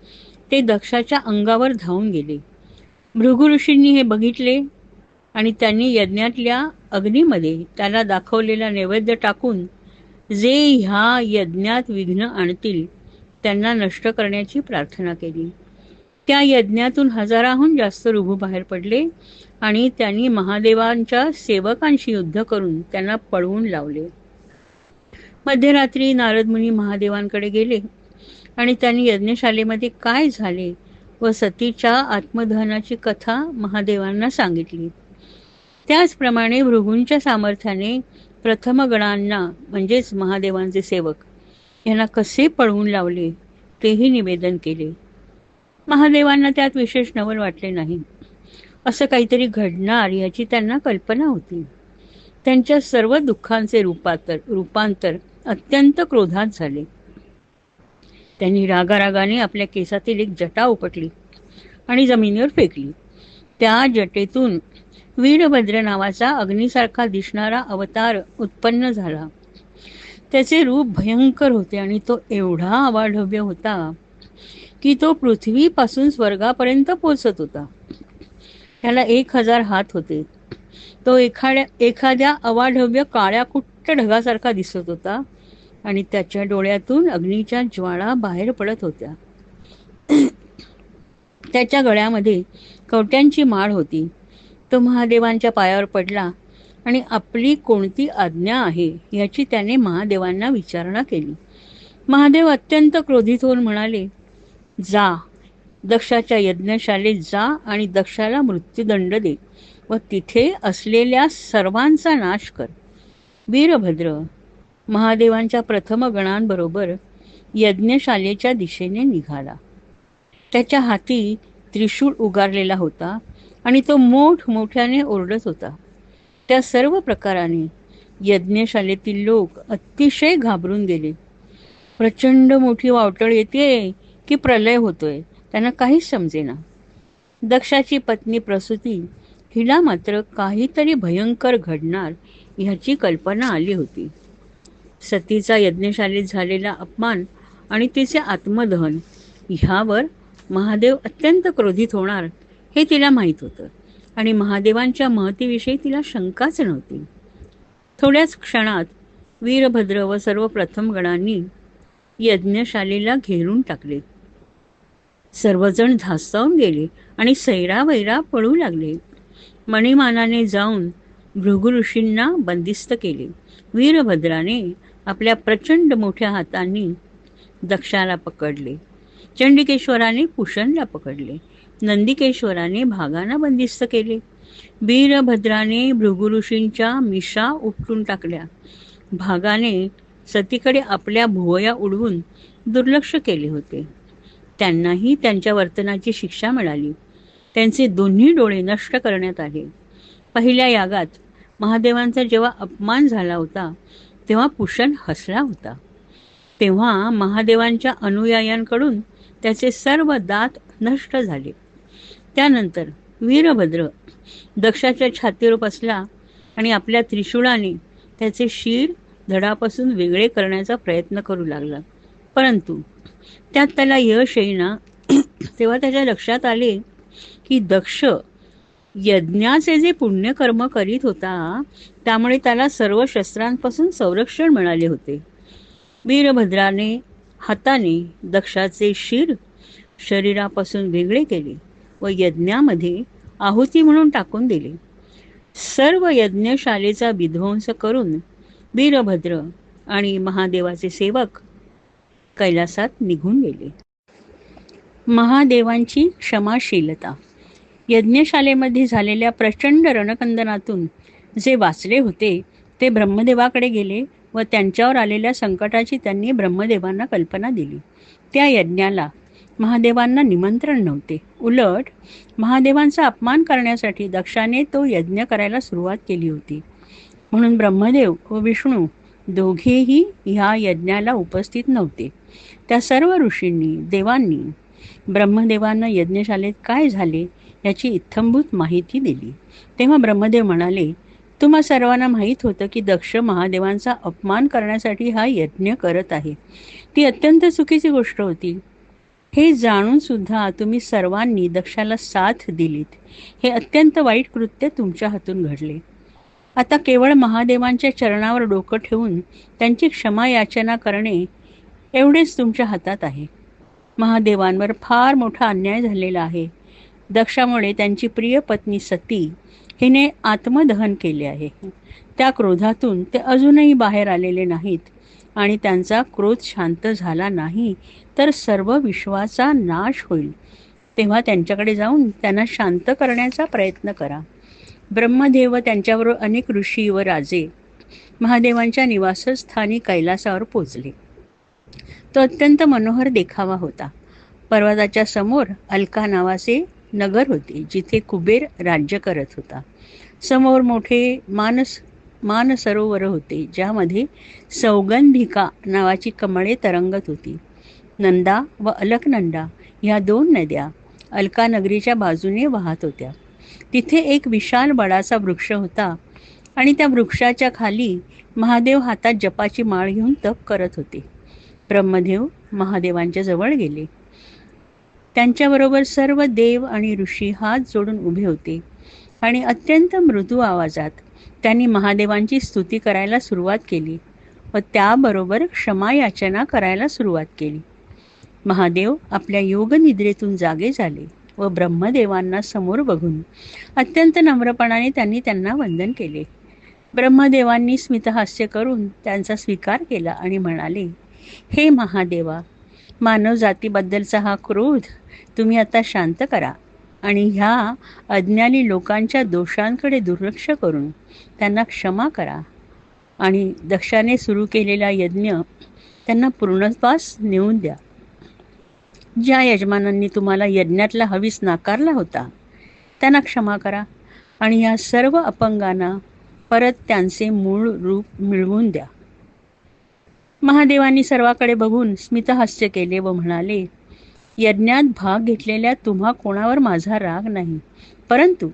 Speaker 1: ते दक्षाच्या अंगावर धावून गेले. भृगु ऋषींनी हे बघितले आणि त्यांनी यज्ञातल्या अग्नीमध्ये त्याला दाखवलेला नैवेद्य टाकून जे ह्या यज्ञात विघ्न आणतील त्यांना नष्ट करण्याची प्रार्थना केली. त्या यज्ञातून हजाराहून जास्त ऋभू बाहेर पडले आणि त्यांनी महादेवांच्या सेवकांशी युद्ध करून त्यांना पळवून लावले. मध्यरात्री नारद मुनी महादेवांकडे गेले आणि त्यांनी यज्ञशालेमध्ये काय झाले व सतीच्या आत्मदहनाची कथा महादेवांना सांगितली. त्याचप्रमाणे भृगूंच्या सामर्थ्याने प्रथम गणांना म्हणजेच महादेवांचे सेवक यांना कसे पळवून लावले तेही निवेदन केले. महादेवांना त्यात विशेष नवल वाटले नाही. असं काहीतरी घडणार याची त्यांना कल्पना होती. त्यांच्या सर्व दुःखांचे रूपांतर अत्यंत क्रोधात झाले. त्यांनी रागारागाने आपल्या केसातील एक जटा उपटली आणि जमिनीवर फेकली. त्या जटेतून वीरभद्र नावाचा अग्नीसारखा दिसणारा अवतार उत्पन्न झाला. त्याचे रूप भयंकर होते आणि तो एवढा अवाढव्य होता की तो पृथ्वीपासून स्वर्गापर्यंत पोचत होता. त्याला 1000 हात होते. तो एखाद्या अवाढव्य काळ्या कुट्ट ढगासारखा दिसत होता आणि त्याच्या डोळ्यातून अग्नीच्या ज्वाळा बाहेर पडत होत्या. त्याच्या गळ्यामध्ये कवट्यांची माळ होती. तो महादेवांच्या पायावर पडला आणि आपली कोणती आज्ञा आहे याची त्याने महादेवांना विचारणा केली. महादेव अत्यंत क्रोधित होऊन म्हणाले, जा, दक्षाच्या यज्ञशालेत जा आणि दक्षाला मृत्यूदंड दे व तिथे असलेल्या सर्वांचा नाश कर. वीरभद्र महादेवांच्या प्रथम गणांबरोबर यज्ञशालेच्या दिशेने निघाला. त्याच्या हाती त्रिशूळ उगारलेला होता आणि तो मोठमोठ्याने ओरडत होता. त्या सर्व प्रकाराने यज्ञशालेतील लोक अतिशय घाबरून गेले. प्रचंड मोठी वावटळ येते की प्रलय होतोय त्यांना काहीच समजेना. दक्षाची पत्नी प्रसूती हिला मात्र काहीतरी भयंकर घडणार ह्याची कल्पना आली होती. सतीचा यज्ञशालेत झालेला अपमान आणि तिचे आत्मदहन ह्यावर महादेव अत्यंत क्रोधित होणार हे तिला माहीत होतं आणि महादेवांच्या महतीविषयी तिला शंकाच नव्हती. थोड्याच क्षणात वीरभद्र व सर्व प्रथम गणांनी यज्ञशालेला घेरून टाकले. सर्वजण धास्तावून गेले आणि सैरावैरा पळू लागले. मणिमानाने जाऊन भृगु ऋषींना बंदिस्त केले. वीरभद्राने आपल्या प्रचंड मोठ्या हातांनी दक्षाला पकडले. चंडिकेश्वराने पुषणला पकडले. नंदिकेश्वराने भागांना बंदिस्त केले. वीरभद्राने भृगु ऋषींच्या मिशा उपटून टाकल्या भागाने सतीकडे आपल्या भुवया उडवून दुर्लक्ष केले होते. त्यांनाही त्यांच्या वर्तनाची शिक्षा मिळाली. त्यांचे दोन्ही डोळे नष्ट करण्यात आले. पहिल्या यागात महादेवांचा जेव्हा अपमान झाला होता तेव्हा पुषण हसला होता. तेव्हा महादेवांच्या अनुयायांकडून त्याचे सर्व दात नष्ट झाले. त्यानंतर वीरभद्र दक्षाच्या छातीवर बसला आणि आपल्या त्रिशूळाने त्याचे शिर धडापासून वेगळे करण्याचा प्रयत्न करू लागला. परंतु त्यात त्याला यश येईना. तेव्हा त्याच्या लक्षात आले की दक्ष यज्ञाचे जे पुण्यकर्म करीत होता त्यामुळे त्याला सर्व शस्त्रांपासून संरक्षण मिळाले होते. वीरभद्राने हाताने दक्षाचे शिर शरीरापासून वेगळे केले व यज्ञामध्ये आहुती म्हणून टाकून दिले. सर्व यज्ञशालेचा विध्वंस करून वीरभद्र आणि महादेवाचे सेवक कैलासात निघून गेले. महादेवांची क्षमाशीलता. यज्ञशालेमध्ये झालेल्या प्रचंड रणकंदनातून जे वाचले होते ते ब्रह्मदेवाकडे गेले व त्यांच्यावर आलेल्या संकटाची त्यांनी ब्रह्मदेवांना कल्पना दिली. त्या यज्ञाला महादेवांना निमंत्रण नव्हते. उलट महादेवांचा अपमान करण्यासाठी दक्षाने तो यज्ञ करायला सुरुवात केली होती. म्हणून ब्रह्मदेव व विष्णू दोघेही ह्या यज्ञाला उपस्थित नव्हते. त्या सर्व ऋषींनी देवांनी ब्रह्मदेवांना यज्ञशालेत काय झाले याची इत्थंभूत माहिती दिली. तेव्हा ब्रह्मदेव म्हणाले, तुम्हा सर्वांना माहीत होतं की दक्ष महादेवांचा अपमान करण्यासाठी हा यज्ञ करत आहे. ती अत्यंत चुकीची गोष्ट होती. हे जाणून सुद्धा तुम्ही सर्वांनी दक्षाला साथ दिलीत. हे अत्यंत वाईट कृत्य तुमच्या हातून घडले. आता केवळ महादेवांच्या चरणावर डोकं ठेवून त्यांची क्षमा याचना करणे एवढेच तुमच्या हातात आहे. महादेवांवर फार मोठा अन्याय झालेला आहे. दक्षामुळे त्यांची प्रिय पत्नी सती हिने आत्मदहन केले आहे. त्या क्रोधातून ते अजूनही बाहेर आलेले नाहीत आणि त्यांचा क्रोध शांत झाला नाही तर सर्व विश्वाचा नाश होईल. तेव्हा त्यांच्याकडे जाऊन त्यांना शांत करण्याचा प्रयत्न करा. ब्रह्मदेव व त्यांच्याबरोबर अनेक ऋषी व राजे महादेवांच्या निवासस्थानी कैलासावर पोचले. तो अत्यंत मनोहर देखावा होता. पर्वताच्या समोर अलका नावाचे नगर होते जिथे कुबेर राज्य करत होता. समोर मोठे मानसरोवर होते ज्यामध्ये सौगंधिका नावाची कमळे तरंगत होती. नंदा व अलकनंदा ह्या दोन नद्या अलका नगरीच्या बाजूने वाहत होत्या. तिथे एक विशाल बडाचा वृक्ष होता आणि त्या वृक्षाच्या खाली महादेव हातात जपाची माळ घेऊन तप करत होते. ब्रह्मदेव महादेवांच्या जवळ गेले. त्यांच्याबरोबर सर्व देव आणि ऋषी हात जोडून उभे होते आणि अत्यंत मृदू आवाजात त्यांनी महादेवांची स्तुती करायला सुरुवात केली व त्याबरोबर क्षमा याचना करायला सुरुवात केली. महादेव आपल्या योगनिद्रेतून जागे झाले व ब्रह्मदेवांना समोर बघून अत्यंत नम्रपणाने त्यांनी त्यांना वंदन केले. ब्रह्मदेवांनी स्मितहास्य करून त्यांचा स्वीकार केला आणि म्हणाले, हे महादेवा, मानव जातीबद्दलचा हा क्रोध तुम्ही आता शांत करा आणि ह्या अज्ञानी लोकांच्या दोषांकडे दुर्लक्ष करून त्यांना क्षमा करा आणि दक्षाने सुरू केलेला यज्ञ त्यांना पूर्णत्वास नेऊन द्या. ज्या यजमानांनी तुम्हाला यज्ञातला हवीस नाकारला होता त्यांना क्षमा करा आणि या सर्व अपंगांना परत त्यांचे मूळ रूप मिळवून द्या. महादेवांनी सर्वाकडे बघून स्मितहास्य केले व म्हणाले, यज्ञात भाग घेतलेल्या तुम्हा कोणावर माझा राग नाही, परंतु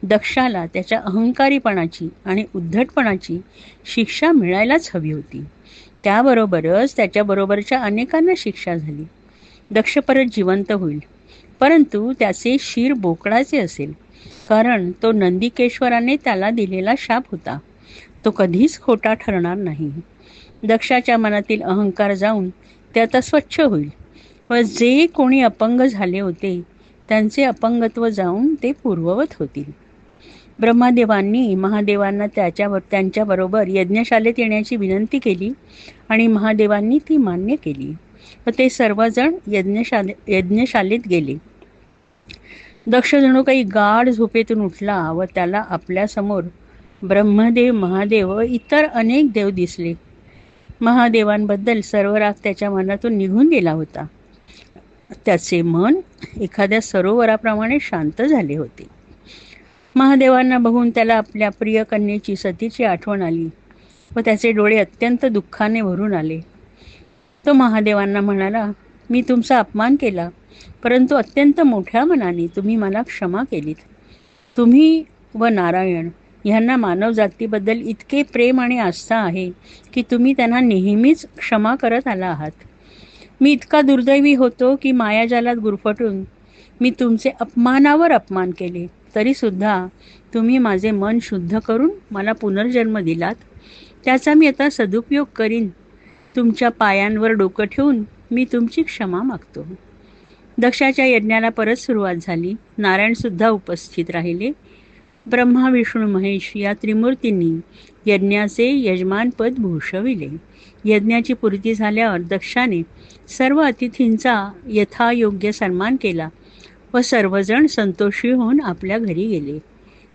Speaker 1: दक्षाला त्याच्या अहंकारीपणाची आणि उद्धटपणाची शिक्षा मिळायलाच हवी होती. त्याबरोबरच त्याच्याबरोबरच्या अनेकांना शिक्षा झाली. दक्ष परत जिवंत होईल, परंतु त्याचे शिर बोकडाचे असेल, कारण तो नंदिकेश्वराने त्याला दिलेला शाप होता. तो कधीच खोटा ठरणार नाही. दक्षाच्या मनातील अहंकार जाऊन ते आता स्वच्छ होईल व जे कोणी अपंग झाले होते त्यांचे अपंगत्व जाऊन ते पूर्ववत होतील. ब्रह्मदेवांनी महादेवांना त्यांच्याबरोबर यज्ञशालेत येण्याची विनंती केली आणि महादेवांनी ती मान्य केली व ते सर्वजण यज्ञशालेत गेले. दक्ष जणू काही गाढ झोपेतून उठला व त्याला आपल्यासमोर ब्रह्मदेव, महादेव व इतर अनेक देव दिसले. महादेवांबद्दल सर्व राग त्याच्या मनातून निघून गेला होता. त्याचे मन एखाद्या सरोवराप्रमाणे शांत झाले होते. महादेवांना बघून त्याला आपल्या प्रिय कन्येची सतीची आठवण आली व त्याचे डोळे अत्यंत दुःखाने भरून आले. तो महादेवांना म्हणाला, मी तुमचा अपमान केला, परंतु अत्यंत मोठ्या मनाने तुम्ही मला क्षमा केलीत. तुम्ही व नारायण ह्यांना मानवजातीबद्दल इतके प्रेम आणि आस्था आहे की तुम्ही त्यांना नेहमीच क्षमा करत आला आहात. मी इतका दुर्दैवी होतो की मायाजालात गुरफटून मी तुमचे अपमानावर अपमान केले, तरीसुद्धा तुम्ही माझे मन शुद्ध करून मला पुनर्जन्म दिलात. त्याचा मी आता सदुपयोग करीन. तुमच्या पायांवर डोकं ठेवून मी तुमची क्षमा मागतो. दक्षाच्या यज्ञाला परत सुरुवात झाली. नारायणसुद्धा उपस्थित राहिले. ब्रह्मा, विष्णू, महेश या त्रिमूर्तींनी यज्ञाचे यजमानपद भूषविले. यज्ञाची पूर्ती झाल्यावर दक्षाने सर्व अतिथींचा यथायोग्य सन्मान केला व सर्वजण संतोषी होऊन आपल्या घरी गेले.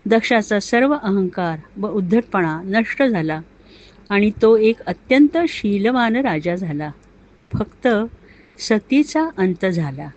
Speaker 1: दक्षाचा सर्व अहंकार व उद्धटपणा नष्ट झाला आणि तो एक अत्यंत शीलवान राजा झाला. फक्त सतीचा अंत झाला.